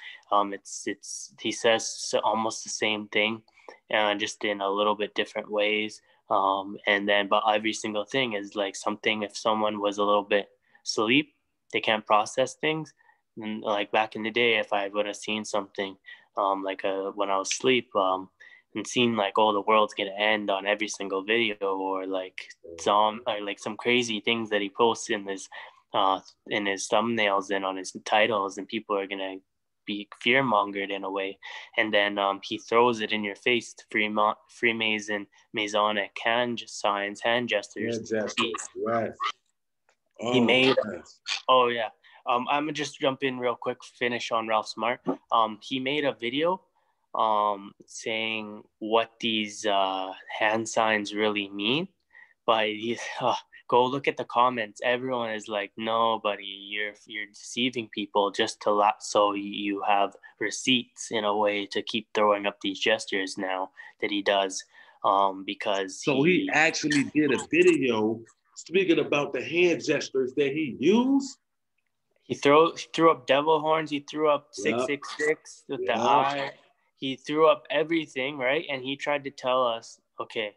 He says almost the same thing, just in a little bit different ways. But every single thing is like something, if someone was a little bit asleep, they can't process things. And like back in the day, if I would have seen something when I was asleep, and seen like, oh, the world's gonna end on every single video, or like some crazy things that he posts in his thumbnails and on his titles, and people are gonna be fear mongered in a way, and then he throws it in your face to Freemason, Masonic hand signs, hand gestures. He made. Oh yeah. I'm gonna just jump in real quick, finish on Ralph Smart. He made a video saying what these hand signs really mean, But go look at the comments. Everyone is like, "No, buddy, you're deceiving people just to so you have receipts in a way to keep throwing up these gestures now that he does." Because So he actually did a video speaking about the hand gestures that he used. He threw up devil horns. He threw up 666 with the eye. He threw up everything, right? And he tried to tell us, okay,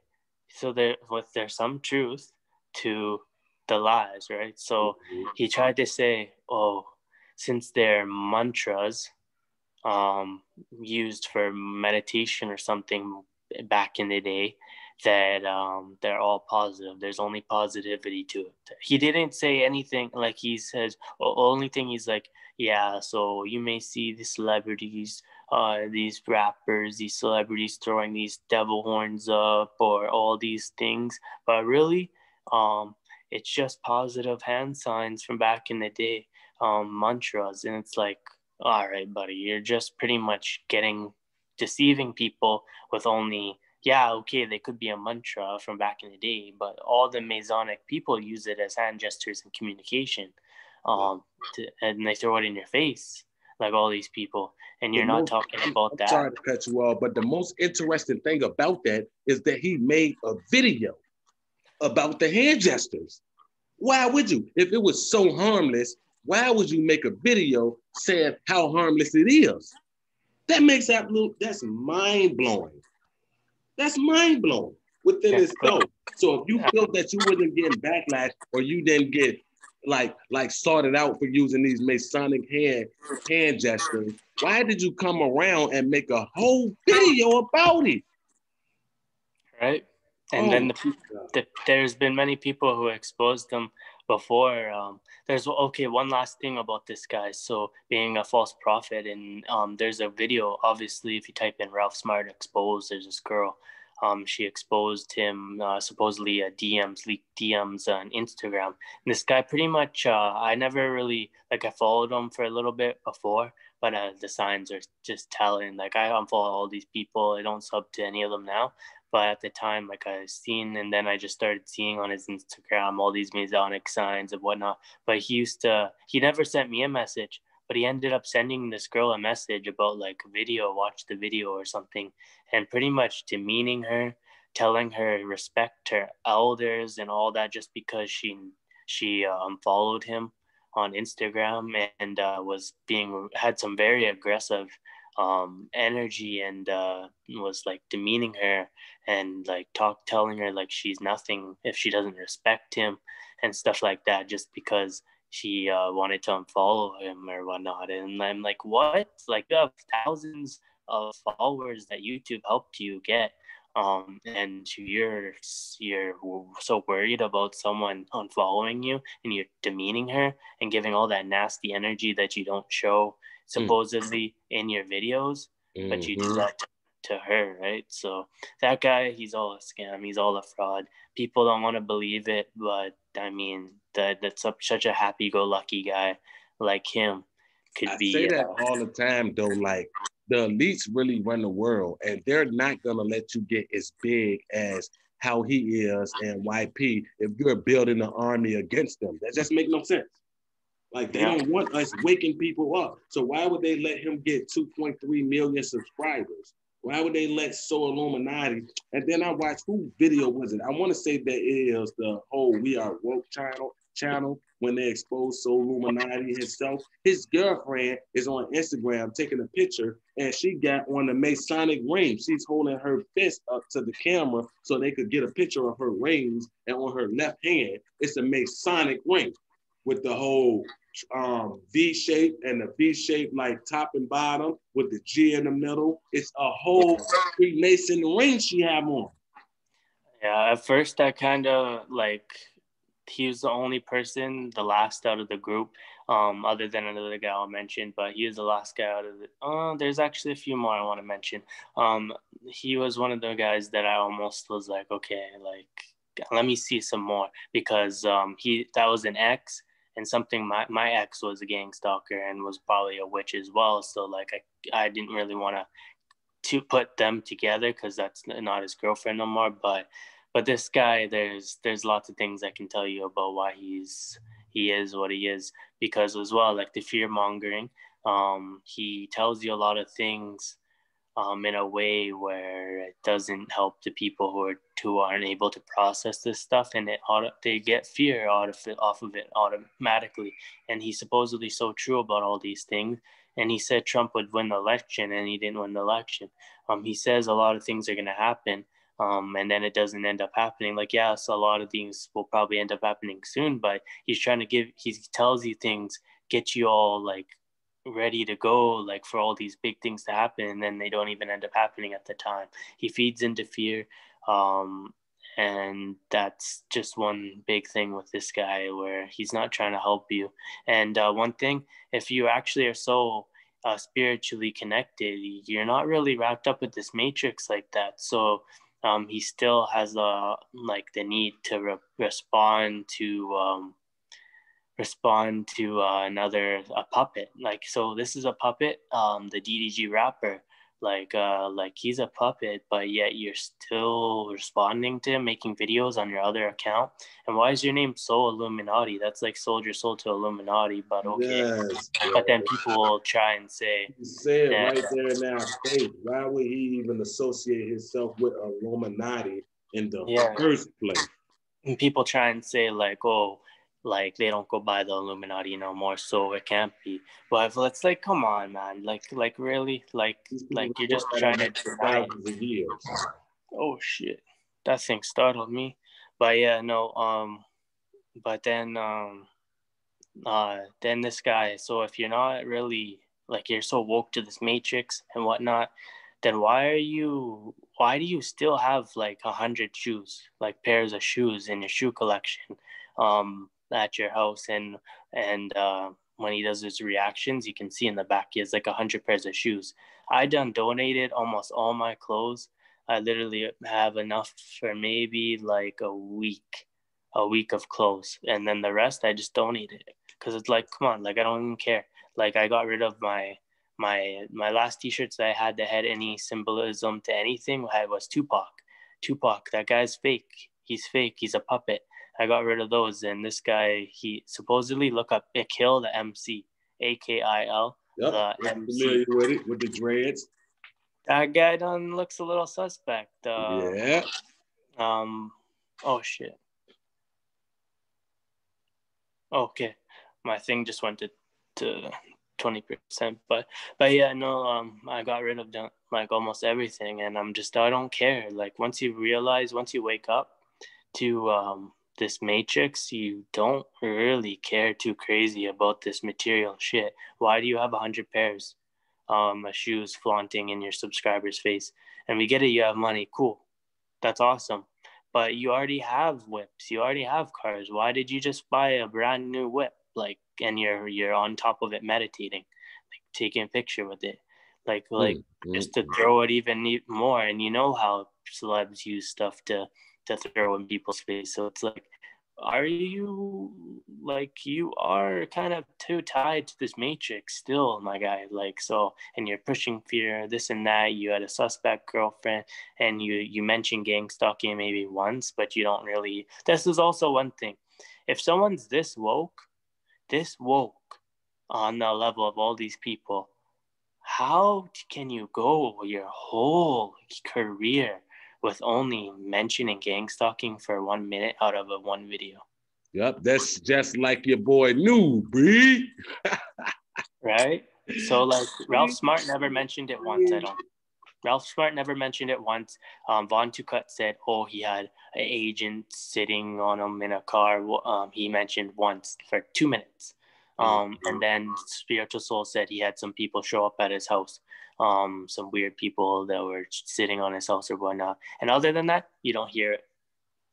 so there's some truth to the lies, right? So he tried to say, oh, since they're mantras, used for meditation or something back in the day, that they're all positive. There's only positivity to it. He didn't say anything like he says. Only thing he's like, yeah. So you may see the celebrities, these rappers, these celebrities throwing these devil horns up or all these things, but really, it's just positive hand signs from back in the day, mantras, and it's like, all right, buddy, you're just pretty much deceiving people with only, yeah, okay, they could be a mantra from back in the day, but all the Masonic people use it as hand gestures and communication, and they throw it in your face, like all these people, and you're not talking about that. I'm sorry to cut you off, but the most interesting thing about that is that he made a video about the hand gestures. Why would you? If it was so harmless, why would you make a video saying how harmless it is? That's mind-blowing. That's mind-blowing within itself. So if you felt that you wasn't getting backlash or you didn't get like sorted out for using these Masonic hand gestures, why did you come around and make a whole video about it? Right. And then there's been many people who exposed them before. There's one last thing about this guy. So being a false prophet, and there's a video. Obviously, if you type in Ralph Smart exposed, there's this girl. She exposed him supposedly leaked DMs on Instagram. And this guy pretty much, I never really I followed him for a little bit before, but the signs are just telling. Like I unfollow all these people. I don't sub to any of them now. But at the time, I seen, and then I just started seeing on his Instagram all these Masonic signs and whatnot. But he never sent me a message, but he ended up sending this girl a message about watch the video or something, and pretty much demeaning her, telling her respect her elders and all that, just because she unfollowed him on Instagram and had some very aggressive energy, and was demeaning her and telling her she's nothing if she doesn't respect him and stuff like that, just because she wanted to unfollow him or whatnot. And I'm like, what? You have thousands of followers that YouTube helped you get, and you're so worried about someone unfollowing you, and you're demeaning her and giving all that nasty energy that you don't show supposedly in your videos, but you do that to her, right? So that guy, he's all a scam. He's all a fraud. People don't want to believe it, but I mean, that's such a happy-go-lucky guy like him could be. I say that all the time, though. The elites really run the world, and they're not gonna let you get as big as how he is and YP if you're building an army against them. That just makes no sense. They don't want us waking people up. So why would they let him get 2.3 million subscribers? Why would they let So Illuminati? And then I watched, whose video was it? I want to say that it is the whole We Are Woke channel when they exposed So Illuminati himself. His girlfriend is on Instagram taking a picture, and she got on the Masonic ring. She's holding her fist up to the camera so they could get a picture of her rings, and on her left hand, it's a Masonic ring with the whole V shape and the V shape top and bottom with the G in the middle. It's a whole Freemason ring she have on. Yeah, at first I kind of he was the only person, the last out of the group, other than another guy I'll mention, but he was the last guy out of the, there's actually a few more I want to mention. He was one of the guys that I almost was like, okay, let me see some more, because that was an ex, and something my ex was a gang stalker and was probably a witch as well. So I didn't really want to put them together because that's not his girlfriend no more. But But this guy, there's lots of things I can tell you about why he is what he is, because as well, like the fear mongering, he tells you a lot of things in a way where it doesn't help the people who aren't able to process this stuff, and they get fear off of it automatically. And he's supposedly so true about all these things. And he said Trump would win the election, and he didn't win the election. He says a lot of things are going to happen, and then it doesn't end up happening. Like, yes, a lot of things will probably end up happening soon, but he tells you things, get you all like ready to go, like for all these big things to happen, and then they don't even end up happening at the time. He feeds into fear, and that's just one big thing with this guy, where he's not trying to help you. And one thing, if you actually are so spiritually connected, you're not really wrapped up with this matrix like that. So he still has like the need to respond to a puppet. Like, so this is a puppet, the DDG rapper, like he's a puppet, but yet you're still responding to him, making videos on your other account. And why is your name So Illuminati? That's like sold your soul to Illuminati, but okay. Yes, But then people will try and say, you said right there in our face. Why would he even associate himself with Illuminati in the first place? And people try and say like, oh, like they don't go by the Illuminati no more, so it can't be. But it's like, come on, man, like really, like you're just trying to deny it. Thousands of years. Oh shit, that thing startled me. But yeah, no, but then this guy. So if you're not really like, you're so woke to this matrix and whatnot, then why do you still have like 100 shoes, like pairs of shoes in your shoe collection at your house? And when he does his reactions, you can see in the back he has like 100 pairs of shoes. I done donated almost all my clothes. I literally have enough for maybe like a week of clothes, and then the rest I just donated it, because it's like, come on, like I don't even care. Like, I got rid of my last t-shirts that I had that had any symbolism to anything. I was Tupac, that guy's fake. He's fake. He's a puppet. I got rid of those. And this guy, he supposedly, look up Akil, the MC, AKIL, yep, the I'm MC. familiar with it, with the dreads. That guy done looks a little suspect. Yeah. Oh shit. Okay, my thing just went to 20%, but yeah, no, I got rid of like almost everything, and I don't care. Like, once you wake up to this matrix, you don't really care too crazy about this material shit. Why do you have 100 pairs of shoes flaunting in your subscriber's face? And we get it, you have money, cool, that's awesome. But you already have whips, you already have cars. Why did you just buy a brand new whip? Like, and you're on top of it meditating, like taking a picture with it, like just to throw it even more. And you know how celebs use stuff to throw in people's face. So it's like, you are kind of too tied to this matrix still, my guy. Like, so, and you're pushing fear, this and that. You had a suspect girlfriend, and you mentioned gang stalking maybe once, but you don't really. This is also one thing. If someone's this woke on the level of all these people, how can you go your whole career with only mentioning gang stalking for 1 minute out of a one video? Yep, that's just like your boy Newbie. Right? So, like, Ralph Smart never mentioned it once, Ralph Smart never mentioned it once. Von Tucut said, oh, he had an agent sitting on him in a car. He mentioned once for 2 minutes. And then Spiritual Soul said he had some people show up at his house. Some weird people that were sitting on his house or whatnot. And other than that, you don't hear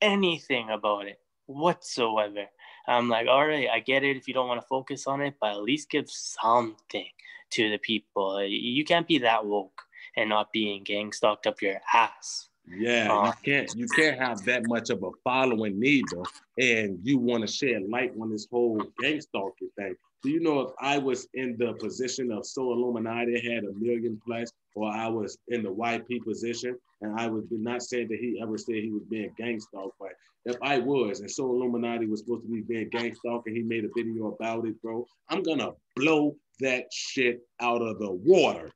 anything about it whatsoever. I'm like, all right, I get it if you don't want to focus on it, but at least give something to the people. You can't be that woke and not being gang stalked up your ass. Yeah, you can't have that much of a following neither, and you want to shed light on this whole gang stalking thing. Do you know, if I was in the position of So Illuminati, had 1 million plus or I was in the YP position, and I was not saying that he ever said he was being gang stalked, but if I was, and so Illuminati was supposed to be being gang stalked, and he made a video about it, bro, I'm gonna blow that shit out of the water.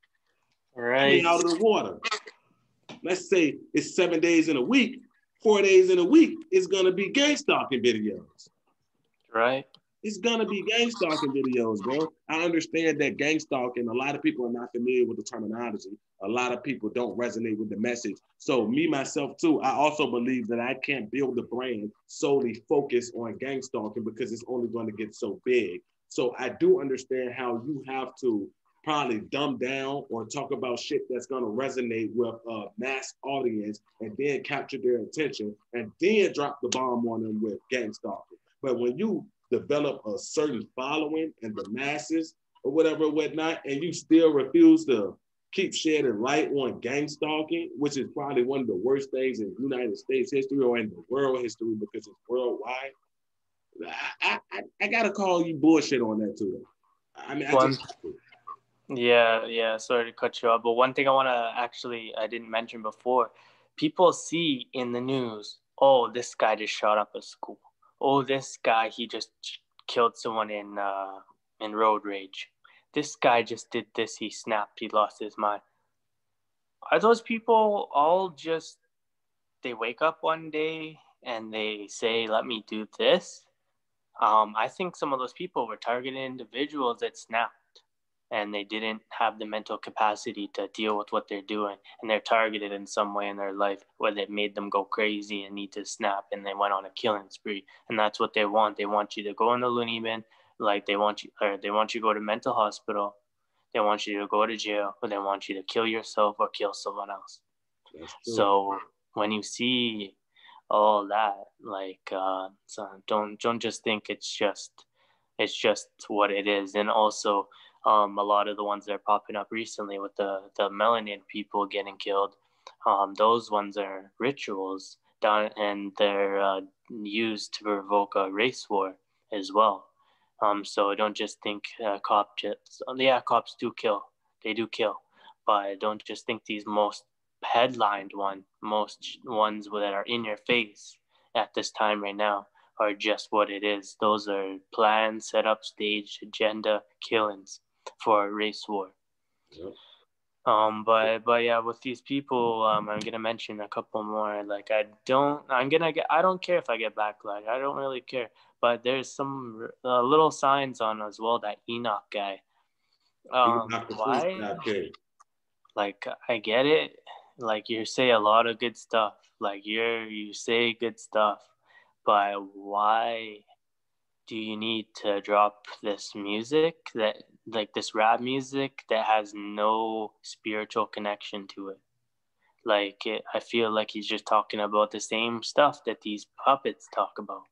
I mean, Right. out of the water. Let's say it's 7 days in a week, 4 days in a week, it's gonna be gang stalking videos. Right. It's gonna be gang stalking videos, bro. I understand that gang stalking, a lot of people are not familiar with the terminology. A lot of people don't resonate with the message. So me, myself too, I also believe that I can't build a brand solely focused on gang stalking because it's only going to get so big. So I do understand how you have to probably dumb down or talk about shit that's going to resonate with a mass audience and then capture their attention and then drop the bomb on them with gang stalking. But when you develop a certain following and the masses or whatever, whatnot, and you still refuse to keep shedding light on gang stalking, which is probably one of the worst things in United States history or in the world history because it's worldwide. I gotta call you bullshit on that too. I mean, I One, just yeah. Sorry to cut you off, but one thing I didn't mention before, people see in the news, oh, this guy just shot up a school. Oh, this guy, he just killed someone in road rage. This guy just did this. He snapped. He lost his mind. Are those people all just, they wake up one day and they say, let me do this? I think some of those people were targeted individuals that snapped and they didn't have the mental capacity to deal with what they're doing, and they're targeted in some way in their life where it made them go crazy and need to snap, and they went on a killing spree. And that's what they want. They want you to go in the loony bin, like they want you to go to mental hospital, they want you to go to jail, or they want you to kill yourself or kill someone else. So when you see all that, like, so don't just think it's just what it is. And also, a lot of the ones that are popping up recently with the melanated people getting killed, those ones are rituals done, and they're used to provoke a race war as well. So don't just think cops do kill, they do kill, but don't just think these most most ones that are in your face at this time right now are just what it is. Those are planned, set up, staged, agenda killings for a race war. Yep. But yeah, with these people, I'm gonna mention a couple more. Like I don't care if I get backlash. I don't really care. But there's some little signs on as well, that Enoch guy. Why? Like I get it. Like you say a lot of good stuff. Like you say good stuff, but why do you need to drop this music, that like this rap music that has no spiritual connection to it? Like I feel like he's just talking about the same stuff that these puppets talk about.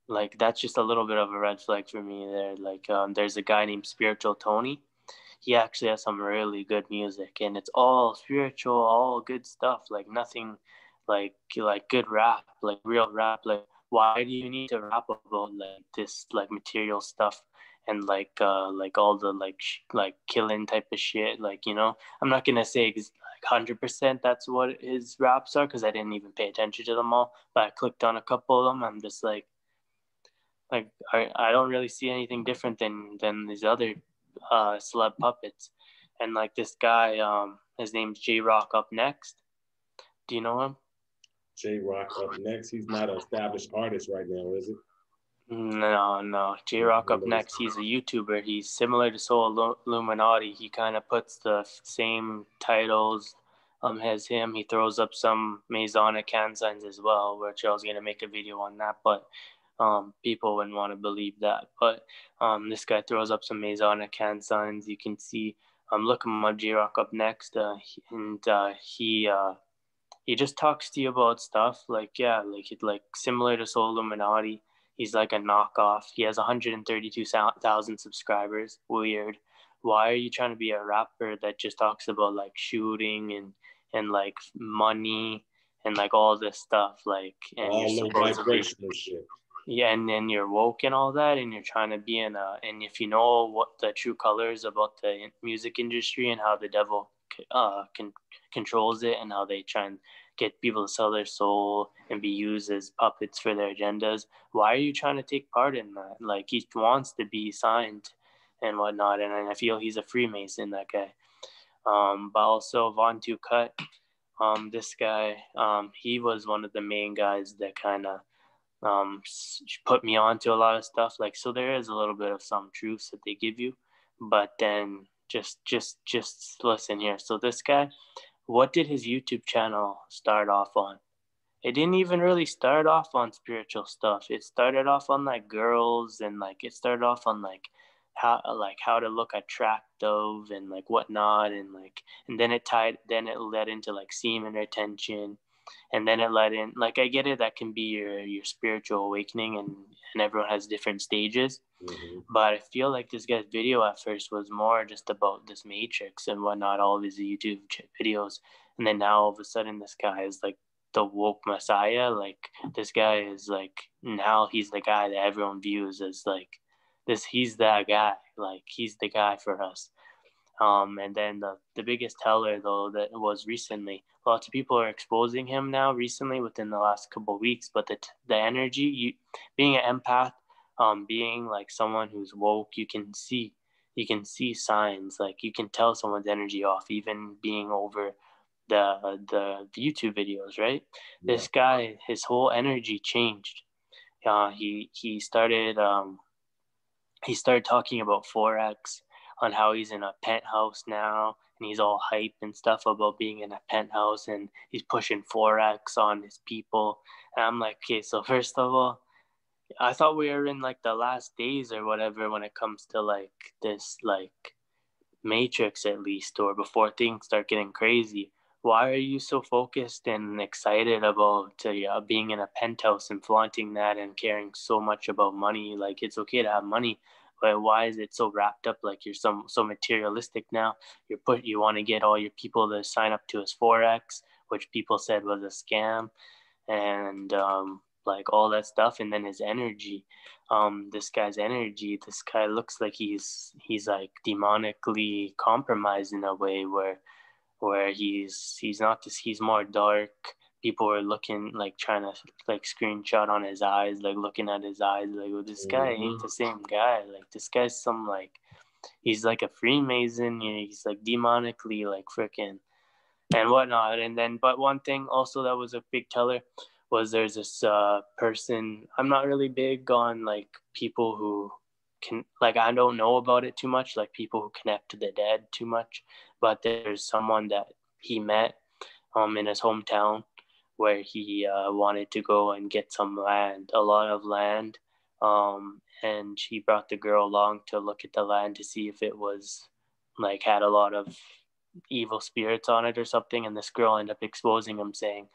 Like that's just a little bit of a red flag for me there. Like there's a guy named Spiritual Tony. He actually has some really good music, and it's all spiritual, all good stuff. Like nothing, like good rap, like real rap. Like why do you need to rap about like this like material stuff and like all the like killing type of shit? Like I'm not gonna say like 100% that's what his raps are, because I didn't even pay attention to them all. But I clicked on a couple of them. I'm just like I don't really see anything different than these other celeb puppets. And like this guy, his name's J Rock Up Next. Do you know him? J Rock Up Next. He's not an established artist right now, is it? No. J Rock Up Next. He's a YouTuber. He's similar to Soul Illuminati. He kind of puts the same titles as him. He throws up some Masonic hand signs as well, which I was gonna make a video on that, but people wouldn't want to believe that. But this guy throws up some Masonic hand signs. You can see. Look him up, J Rock Up Next, and he just talks to you about stuff like similar to Soul Illuminati. He's like a knockoff. He has 132,000 subscribers. Weird. Why are you trying to be a rapper that just talks about like shooting and like money and like all this stuff, like, and all you're the supposedly vibrational shit. yeah, and then you're woke and all that, and you're trying to be and if you know what the true colors about the music industry and how the devil controls it, and how they try and get people to sell their soul and be used as puppets for their agendas. Why are you trying to take part in that? Like, he wants to be signed and whatnot, and I feel he's a Freemason, that guy. But also Von Two Cut, this guy, he was one of the main guys that kind of put me on to a lot of stuff. Like, so there is a little bit of some truths that they give you, but then just listen here. So this guy, what did his YouTube channel start off on? It didn't even really start off on spiritual stuff. It started off on like girls, and like it started off on like how to look attractive and like whatnot, and like, and then it led into like semen retention, and then it led in, like, I get it, that can be your spiritual awakening, and everyone has different stages. Mm-hmm. But I feel like this guy's video at first was more just about this matrix and whatnot, all of his YouTube videos, and then now all of a sudden this guy is like the woke messiah. Like, this guy is like, now he's the guy that everyone views as like this, he's that guy, like he's the guy for us. And then the biggest teller, though, that was recently, lots of people are exposing him now recently within the last couple of weeks, but the energy, being an empath, being like someone who's woke, you can see signs, like you can tell someone's energy off, even being over the YouTube videos, right? Yeah. This guy, his whole energy changed. He started talking about Forex, on how he's in a penthouse now, and he's all hype and stuff about being in a penthouse, and he's pushing Forex on his people. And I'm like, okay, so first of all, I thought we were in like the last days or whatever when it comes to like this like matrix, at least, or before things start getting crazy. Why are you so focused and excited about being in a penthouse and flaunting that and caring so much about money? Like, it's okay to have money, but why is it so wrapped up? Like, you're so materialistic now. You want to get all your people to sign up to his Forex, which people said was a scam, and like all that stuff. And then his energy, this guy's energy, this guy looks like he's like demonically compromised in a way where he's not this, he's more dark. People were looking, like trying to like screenshot on his eyes, like looking at his eyes, like, well, this guy ain't the same guy. Like, this guy's some like, he's like a Freemason, he's like demonically like freaking and whatnot. And then, but one thing also that was a big teller was there's this person. I'm not really big on like people who can, like, I don't know about it too much, like people who connect to the dead too much. But there's someone that he met in his hometown where he wanted to go and get some land, a lot of land. And he brought the girl along to look at the land to see if it was like had a lot of evil spirits on it or something. And this girl ended up exposing him, saying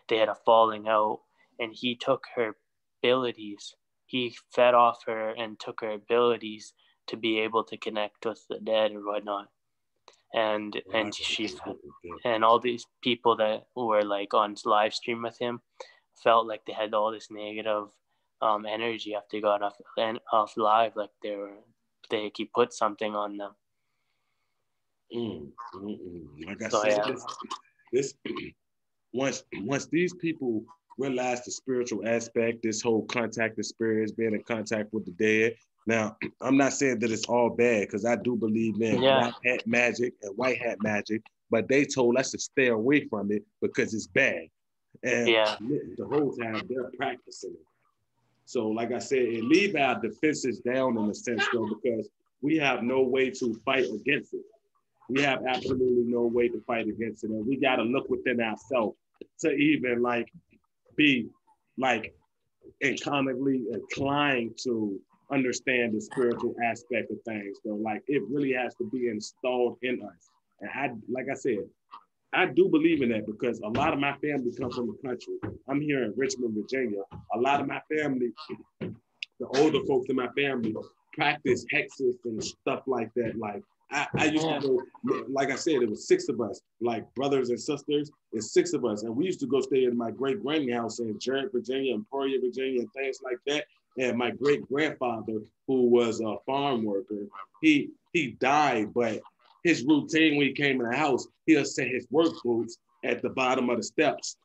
they had a falling out, and he took her abilities. He fed off her and took her abilities to be able to connect with the dead or whatnot. And and all these people that were like on live stream with him felt like they had all this negative energy after they got off live, like he put something on them. Like I said, this once these people realize the spiritual aspect, this whole contact with spirits, being in contact with the dead. Now, I'm not saying that it's all bad, because I do believe in black hat magic and white hat magic, but they told us to stay away from it because it's bad. And the whole time they're practicing it. So, like I said, it leave our defenses down in a sense, though, because we have no way to fight against it. We have absolutely no way to fight against it. And we got to look within ourselves to even like be like inclinedly inclined to understand the spiritual aspect of things. So like it really has to be installed in us. And like I said, I do believe in that because a lot of my family comes from the country. I'm here in Richmond, Virginia. A lot of my family, the older folks in my family, practice hexes and stuff like that. Like I used to go, like I said, it was 6 of us, like brothers and sisters. It's 6 of us. And we used to go stay in my great-granny house in Jarrett, Virginia, and Emporia, Virginia, and things like that. And my great-grandfather, who was a farm worker, he died, but his routine when he came in the house, he'll set his work boots at the bottom of the steps,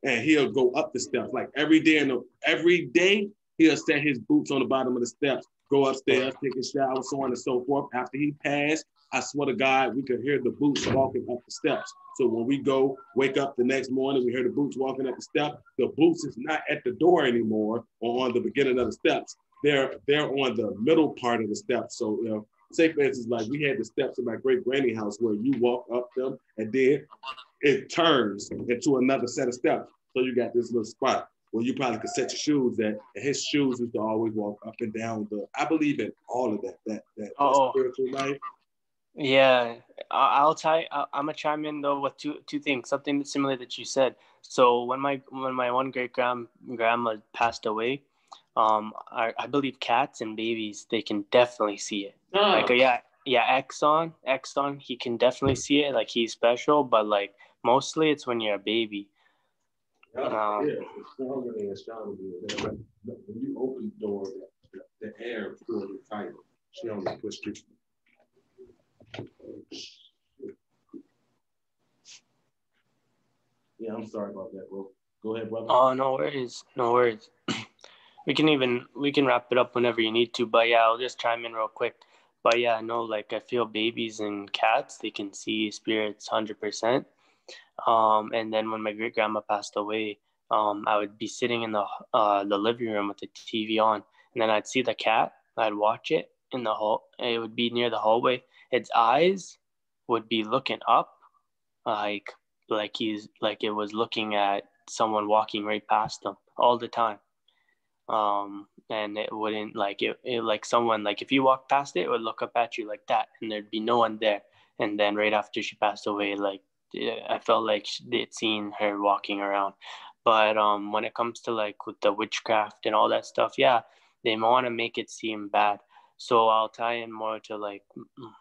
and he'll go up the steps. Like every day, he'll set his boots on the bottom of the steps, go upstairs, take a shower, so on and so forth. After he passed, I swear to God, we could hear the boots walking up the steps. So when we go wake up the next morning, we hear the boots walking up the step. The boots is not at the door anymore or on the beginning of the steps. They're on the middle part of the steps. So, you know, say for instance, like we had the steps in my great granny house where you walk up them and then it turns into another set of steps. So you got this little spot where you probably could set your shoes at, and his shoes used to always walk up and down I believe in all of that spiritual life. Yeah, I'll try. I'm gonna chime in though with two things. Something similar that you said. So when my one great grandma passed away, I believe cats and babies, they can definitely see it. Like Exxon, he can definitely see it. Like he's special, but like mostly it's when you're a baby. Yeah, it's stronger than astronomy. When you open the door, the air pulls it tighter. She only pushed you. Yeah, I'm sorry about that, bro. Go ahead, brother. Oh, no worries. We can wrap it up whenever you need to, but yeah, I'll just chime in real quick. But yeah, no, like I feel babies and cats, they can see spirits 100%. And then when my great grandma passed away, I would be sitting in the living room with the TV on, and then I'd see the cat. I'd watch it in the hall. It would be near the hallway. Its eyes would be looking up, like like it was looking at someone walking right past them all the time. And it wouldn't it like someone, like if you walk past it, it would look up at you like that, and there'd be no one there. And then right after she passed away, like I felt like they'd seen her walking around. But when it comes to like with the witchcraft and all that stuff, yeah, they want to make it seem bad. So I'll tie in more to like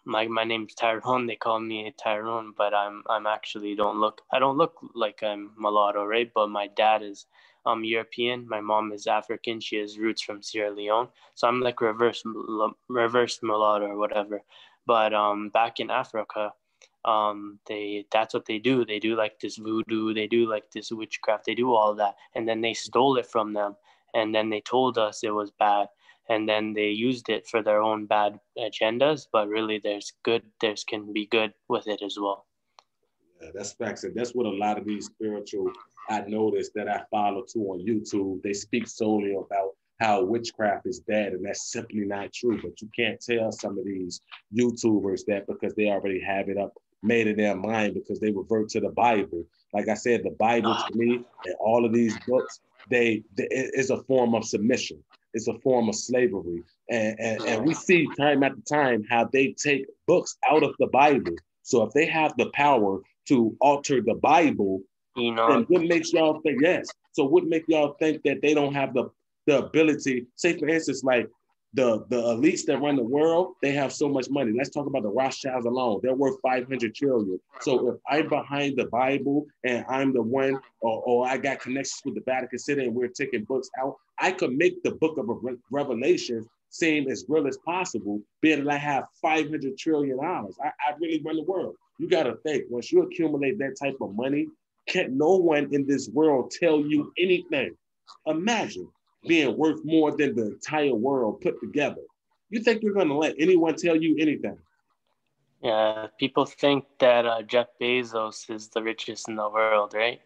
my name's Tyrone. They call me Tyrone, but I'm actually I don't look like I'm mulatto, right? But my dad is European. My mom is African. She has roots from Sierra Leone. So I'm like reverse mulatto or whatever. But back in Africa, that's what they do. They do like this voodoo. They do like this witchcraft. They do all that, and then they stole it from them, and then they told us it was bad, and then they used it for their own bad agendas. But really, there can be good with it as well. Yeah, that's facts. And that's what a lot of these spiritual, I noticed that I follow too on YouTube. They speak solely about how witchcraft is bad, and that's simply not true. But you can't tell some of these YouTubers that because they already have it up made in their mind because they revert to the Bible. Like I said, the Bible to me and all of these books, it is a form of submission. It's a form of slavery. And we see time after time how they take books out of the Bible. So if they have the power to alter the Bible, then what makes y'all think, yes? So what make y'all think that they don't have the ability, say for instance, like the elites that run the world, they have so much money. Let's talk about the Rothschilds alone. They're worth 500 trillion. So if I'm behind the Bible and I'm the one, or I got connections with the Vatican City and we're taking books out, I could make the book of Revelation seem as real as possible, being that I have $500 trillion. I really run the world. You got to think, once you accumulate that type of money, can't no one in this world tell you anything. Imagine being worth more than the entire world put together. You think you're going to let anyone tell you anything? Yeah, people think that Jeff Bezos is the richest in the world, right?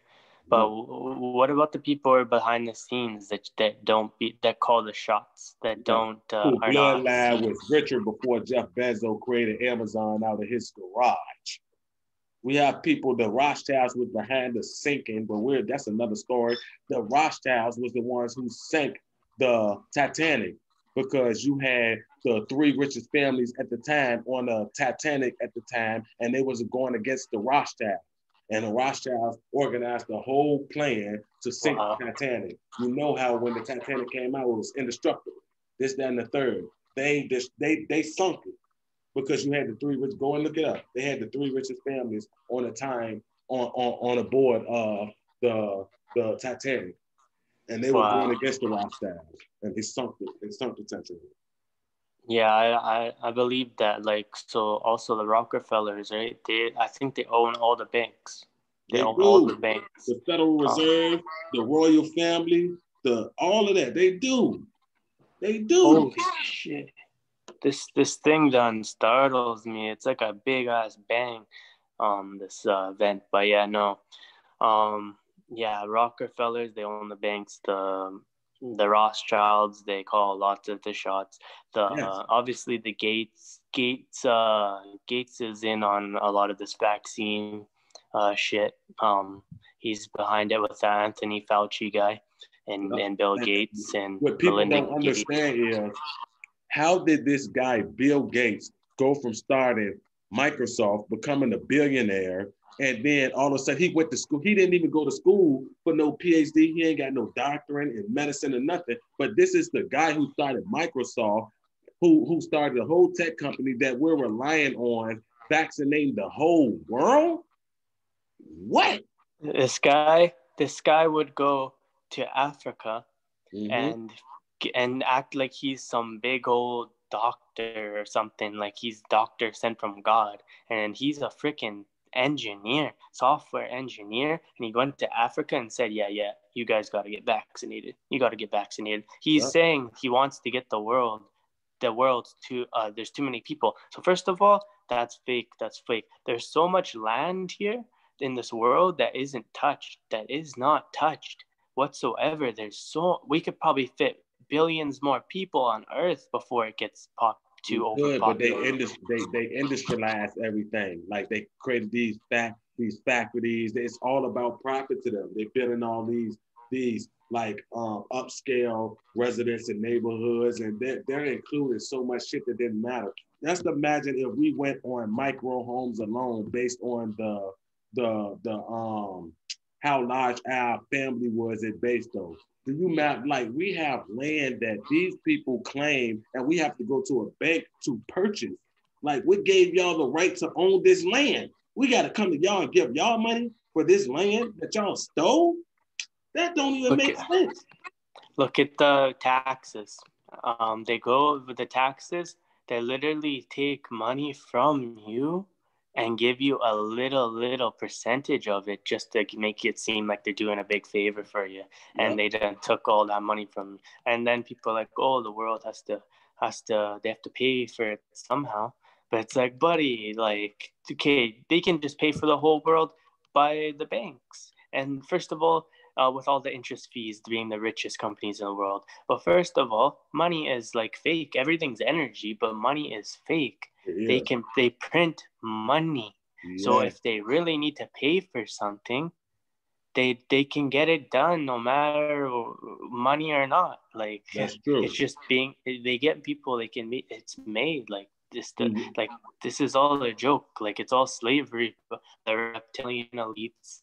But what about the people who are behind the scenes that call the shots, that don't who are not bloodline was richer before Jeff Bezos created Amazon out of his garage? We have people, the Rothschilds was behind the sinking, but that's another story. The Rothschilds was the ones who sank the Titanic because you had the three richest families at the time on the Titanic at the time, and they was going against the Rothschilds. And the Rothschilds organized the whole plan to sink the Titanic. You know how when the Titanic came out, it was indestructible. This, that, and the third. They sunk it because you had the three rich. Go and look it up. They had the three richest families on a time on a board of the Titanic, and they were going against the Rothschilds, and they sunk the Titanic. Yeah, I believe that. Like, so also the Rockefellers, right? I think they own all the banks. They They own all the do. banks. The Federal Um, Reserve, the royal family, the all of that. They do. They do. Holy shit! This thing done startles me. It's like a big ass bang. This event, but yeah, no. Yeah, Rockefellers, they own the banks. The Rothschilds, they call lots of the shots. The Yes. obviously the Gates is in on a lot of this vaccine shit. He's behind it with the Anthony Fauci guy Yep. and Bill And Gates and what people Melinda don't Gates. understand is how did this guy, Bill Gates, go from starting Microsoft, becoming a billionaire, and then all of a sudden he went to school. He didn't even go to school for no PhD. He ain't got no doctorate in medicine or nothing. But this is the guy who started Microsoft, who started a whole tech company that we're relying on vaccinating the whole world. What? This guy would go to Africa Mm-hmm. and act like he's some big old doctor or something, like he's doctor sent from God, and he's a freaking engineer, software engineer, and he went to Africa and said, yeah, you guys got to get vaccinated, you got to get vaccinated. He's Yep. saying he wants to get the world to there's too many people. So first of all, that's fake. There's so much land here in this world that isn't touched, that is not touched whatsoever. We could probably fit billions more people on Earth before it gets too We could, but overpopulated. they industrialized everything. Like they created these factories. It's all about profit to them. They're building all these like upscale residents and neighborhoods, and they're including so much shit that didn't matter. Just imagine if we went on micro homes alone, based on the how large our family was it based on. Do you map like we have land that these people claim and we have to go to a bank to purchase? Like, what gave y'all the right to own this land? We got to come to y'all and give y'all money for this land that y'all stole? That don't even Look make at sense. look at the taxes. They go with the taxes. They literally take money from you and give you a little percentage of it just to make it seem like they're doing a big favor for you. And Yep. they then took all that money from you. And then people are like, oh, the world they have to pay for it somehow. But it's like, buddy, like, okay, they can just pay for the whole world by the banks. And first of all, with all the interest fees being the richest companies in the world. But first of all, money is like fake. Everything's energy, but money is fake. It They is. can they print money. So Yeah, if they really need to pay for something, they can get it done no matter money or not. Like that's it's true. just being they get people they can be it's made like Mhm. like this is all a joke. Like it's all slavery. The reptilian elites.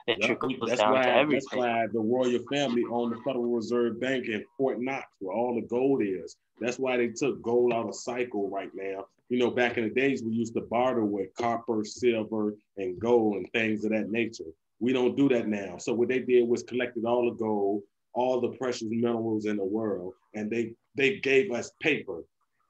It Yep. trickles That's down to why that's everything. why the royal family owned the Federal Reserve Bank in Fort Knox, where all the gold is. That's why they took gold out of cycle right now. You know, back in the days we used to barter with copper, silver, and gold and things of that nature. We don't do that now. So what they did was collected all the gold, all the precious minerals in the world, and they gave us paper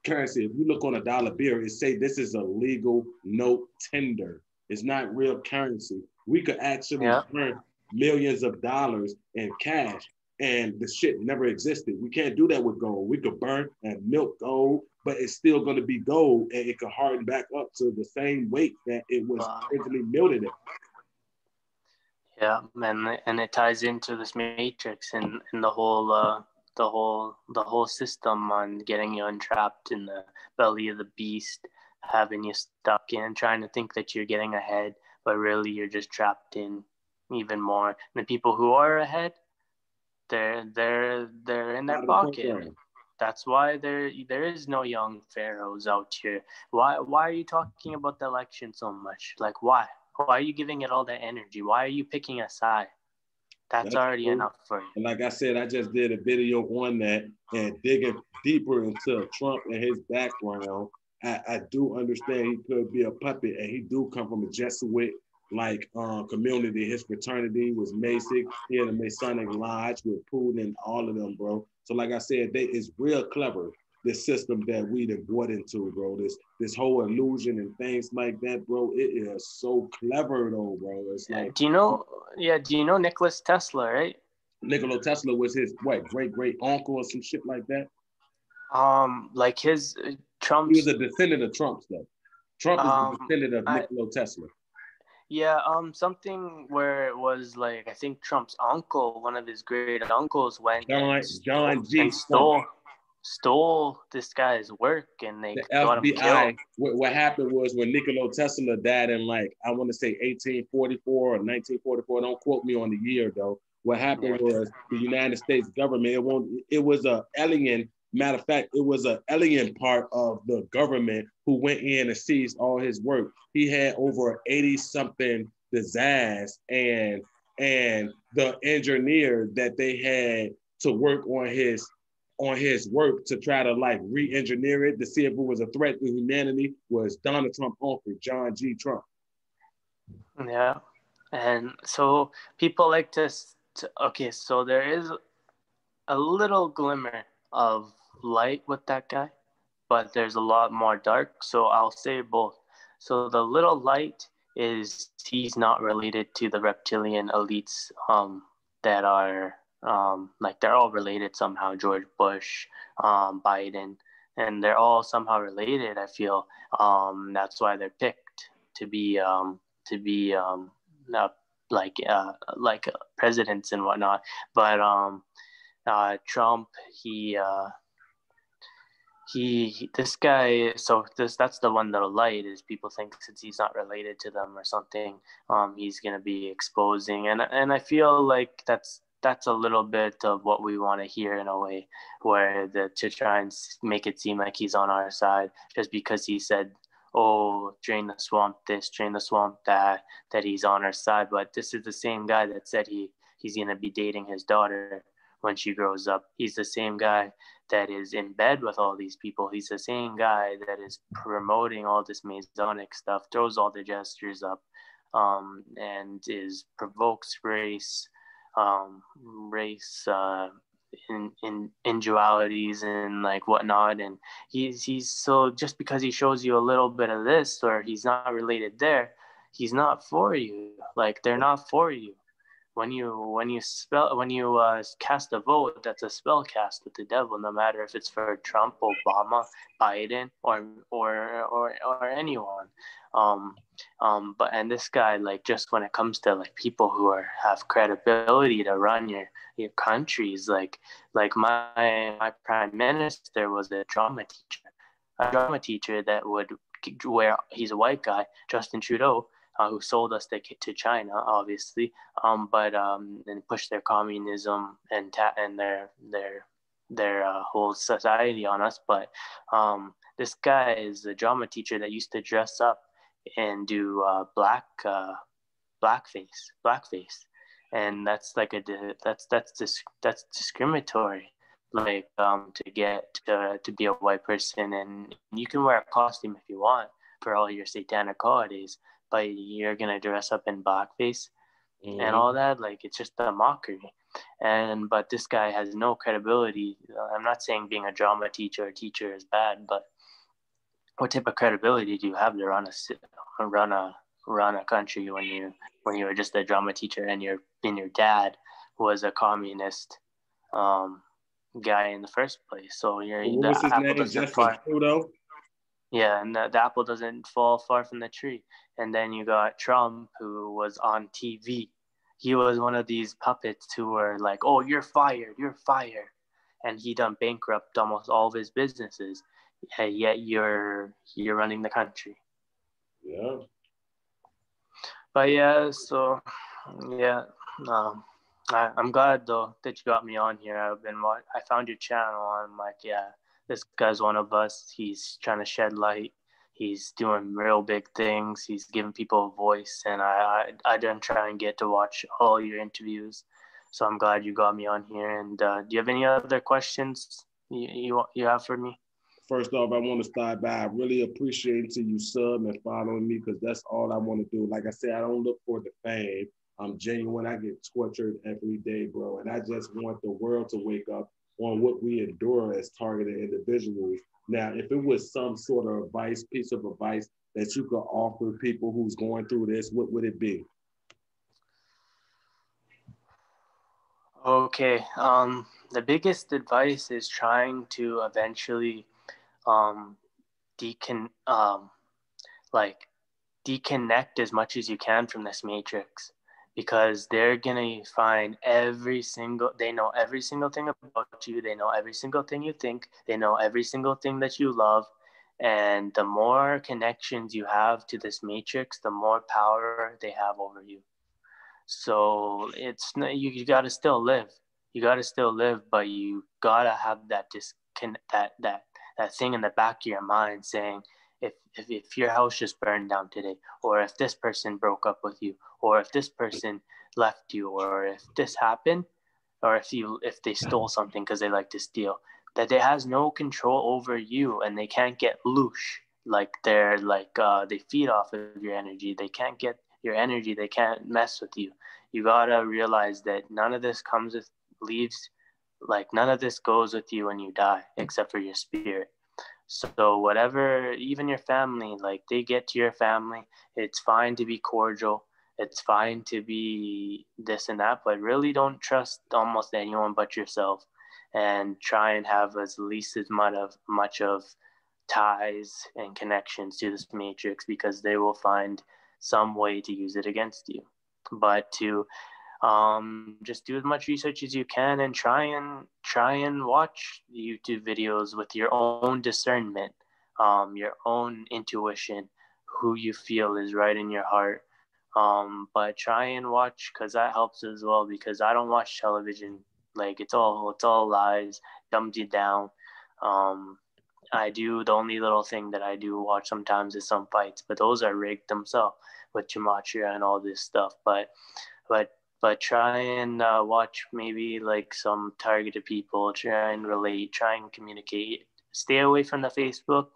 currency. If you look on a dollar bill, it say this is a legal note tender. It's not real currency. We could actually Yeah. earn millions of dollars in cash, and the shit never existed. We can't do that with gold. We could burn and milk gold, but it's still going to be gold, and it could harden back up to the same weight that it was Wow. originally melted at. Yeah, and it ties into this matrix and the whole system on getting you entrapped in the belly of the beast, having you stuck in, trying to think that you're getting ahead, but really you're just trapped in even more. And the people who are ahead, they're in their Out of the pocket. program. That's why there is no young pharaohs out here. Why are you talking about the election so much? Like why? Why are you giving it all that energy? Why are you picking a side? That's That's already true. enough for you. And like I said, I just did a video on that and digging deeper into Trump and his background. I do understand he could be a puppet and he do come from a Jesuit like community. His fraternity was Masonic. He had a Masonic lodge with Putin and all of them, bro. So like I said, they is real clever. this system that we done bought into, bro. This whole illusion and things like that, bro. It is so clever though, bro. It's like, Do you know? Yeah, do you know Nicholas Tesla, right? Nikola Tesla was his what great uncle or some shit like that. Like his He was Trump's. a descendant of Trump's though. Trump is the descendant of I Nikola Tesla. Yeah, something where it was like I think Trump's uncle, one of his great uncles, went and John G. Trump. stole this guy's work, and they The got him FBI. killed. What happened was when Nikola Tesla died in like I want to say 1844 or 1944. Don't quote me on the year though. What happened Yeah. was the United States government. It was a alien. Matter of fact, it was an alien part of the government who went in and seized all his work. He had over 80 something designs and the engineer that they had to work on his work to try to like re-engineer it to see if it was a threat to humanity was Donald Trump uncle, John G. Trump. Yeah, and so people like to okay, so there is a little glimmer of light with that guy, but there's a lot more dark. So I'll say both. So the little light is he's not related to the reptilian elites that are like they're all related somehow. George Bush, Biden, and they're all somehow related. I feel that's why they're picked to be uh, like presidents and whatnot. But Trump, this guy, so that's the one, the light is people think since he's not related to them or something, he's gonna be exposing, and I feel like that's a little bit of what we want to hear in a way, where to try and make it seem like he's on our side just because he said, oh, drain the swamp this, drain the swamp that he's on our side. But this is the same guy that said he's gonna be dating his daughter when she grows up. He's the same guy that is in bed with all these people. He's the same guy that is promoting all this Masonic stuff, throws all the gestures up, and is provokes race in dualities and like whatnot. And he's so just because he shows you a little bit of this or he's not related there, he's not for you. Like they're not for you. When you cast a vote, that's a spell cast with the devil, no matter if it's for Trump, Obama, Biden, or anyone. Um, but and this guy, like, just when it comes to like people who have credibility to run your countries, like my prime minister was a drama teacher that would where he's a white guy, Justin Trudeau, who sold us to China, obviously, but and pushed their communism and their whole society on us. But this guy is a drama teacher that used to dress up and do blackface, and that's like that's discriminatory. Like to be a white person, and you can wear a costume if you want for all your satanic holidays, but you're gonna dress up in blackface and all that. Like it's just a mockery. And but this guy has no credibility. I'm not saying being a drama teacher or teacher is bad, but what type of credibility do you have to run a country when you were just a drama teacher and your dad was a communist guy in the first place? So What was his name? Justin Trudeau. Yeah, and the apple doesn't fall far from the tree. And then you got Trump, who was on TV. He was one of these puppets who were like, "Oh, you're fired, you're fired," and he done bankrupt almost all of his businesses. Yet you're running the country. Yeah. But yeah, so yeah, I'm glad though that you got me on here. I found your channel. I'm like, yeah, this guy's one of us. He's trying to shed light. He's doing real big things. He's giving people a voice, and I didn't try and get to watch all your interviews. So I'm glad you got me on here. And do you have any other questions you have for me? First off, I want to start by I really appreciate you sub and following me because that's all I want to do. Like I said, I don't look for the fame. I'm genuine. I get tortured every day, bro. And I just want the world to wake up on what we endure as targeted individuals. Now, if it was some sort of advice, piece of advice that you could offer people who's going through this, what would it be? Okay. The biggest advice is trying to eventually um, decon like deconnect as much as you can from this matrix, because they're gonna find they know every single thing about you, they know every single thing you think, they know every single thing that you love. And the more connections you have to this matrix, the more power they have over you. So it's you got to still live. You got to still live, but you got to have that thing in the back of your mind saying, if your house just burned down today, or if this person broke up with you, or if this person left you, or if this happened, or if they stole something because they like to steal, that it has no control over you, and they can't get loose. Like they feed off of your energy. They can't get your energy. They can't mess with you. You gotta realize that none of this comes with leaves. Like none of this goes with you when you die, except for your spirit. So whatever, even your family, like they get to your family, it's fine to be cordial. It's fine to be this and that, but really don't trust almost anyone but yourself, and try and have as least as much of ties and connections to this matrix, because they will find some way to use it against you. But to just do as much research as you can, and try and watch YouTube videos with your own discernment, your own intuition, who you feel is right in your heart. But try and watch, because that helps as well, because I don't watch television. Like it's all lies, dumbs you down. um, I do, the only little thing that I do watch sometimes is some fights, but those are rigged themselves with Gematria and all this stuff. But but try and watch maybe like some targeted people, try and relate, try and communicate. Stay away from the Facebook.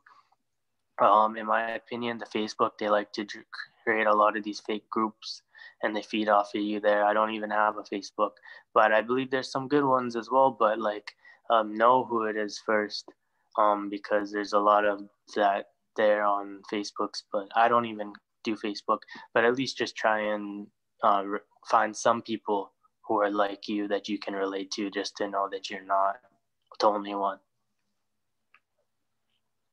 In my opinion, the Facebook, they like to create a lot of these fake groups, and they feed off of you there. I don't even have a Facebook, but I believe there's some good ones as well. But like, know who it is first, because there's a lot of that there on Facebooks. But I don't even do Facebook. But at least just try and find some people who are like you that you can relate to, just to know that you're not the only one.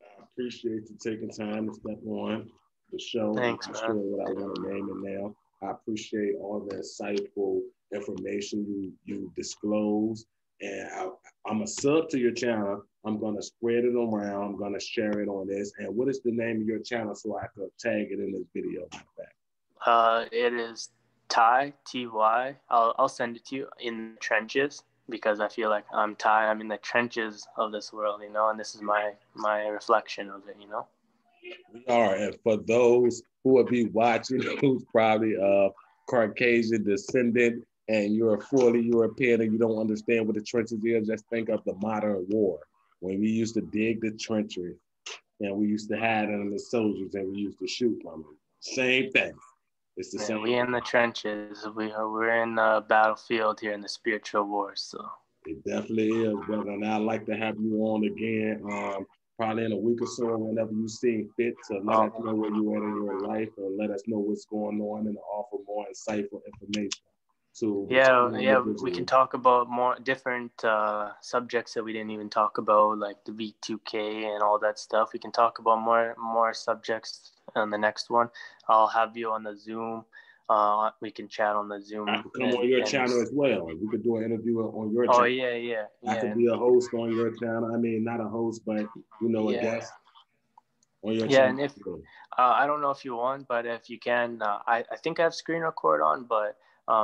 I appreciate you taking time to step on the show. I'm Thanks, not man. sure what I want to name it now. I appreciate all the insightful information you disclose. And I'm a sub to your channel. I'm gonna spread it around. I'm gonna share it on this. And what is the name of your channel so I could tag it in this video? It is Ty, Ty. I'll send it to you, in the trenches, because I feel like I'm Ty. I'm in the trenches of this world, and this is my reflection of it. We are, and for those who will be watching, who's probably Caucasian descendant, and you're fully European and you don't understand what the trenches is, just think of the modern war when we used to dig the trenches and we used to hide under the soldiers and we used to shoot from them. Same thing. It's the same. We in the trenches. We're in the battlefield here in the spiritual war. So It definitely is, brother. And I'd like to have you on again, probably in a week or so, whenever you see fit, to let us know where you're at in your life, or let us know what's going on, and offer more insightful information. yeah, we can talk about more different subjects that we didn't even talk about, like the V2K and all that stuff. We can talk about more subjects on the next one. I'll have you on the Zoom. We can chat on the Zoom. I could come on your channel as well. We could do an interview on your channel. Oh yeah. I could be a host on your channel. I mean, not a host, but a guest on your channel. And if I don't know if you want, but if you can, I think I have screen record on, but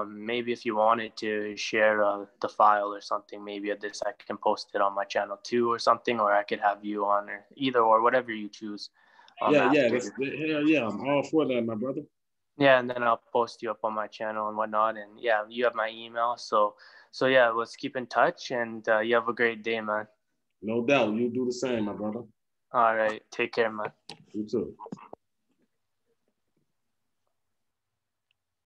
maybe if you wanted to share the file or something, maybe of this, I can post it on my channel too or something, or I could have you on, or either, or whatever you choose. Yeah, I'm all for that, my brother. Yeah, and then I'll post you up on my channel and whatnot, and yeah, you have my email, so yeah, let's keep in touch, and you have a great day, man. No doubt, you do the same, my brother. All right, take care, man. You too.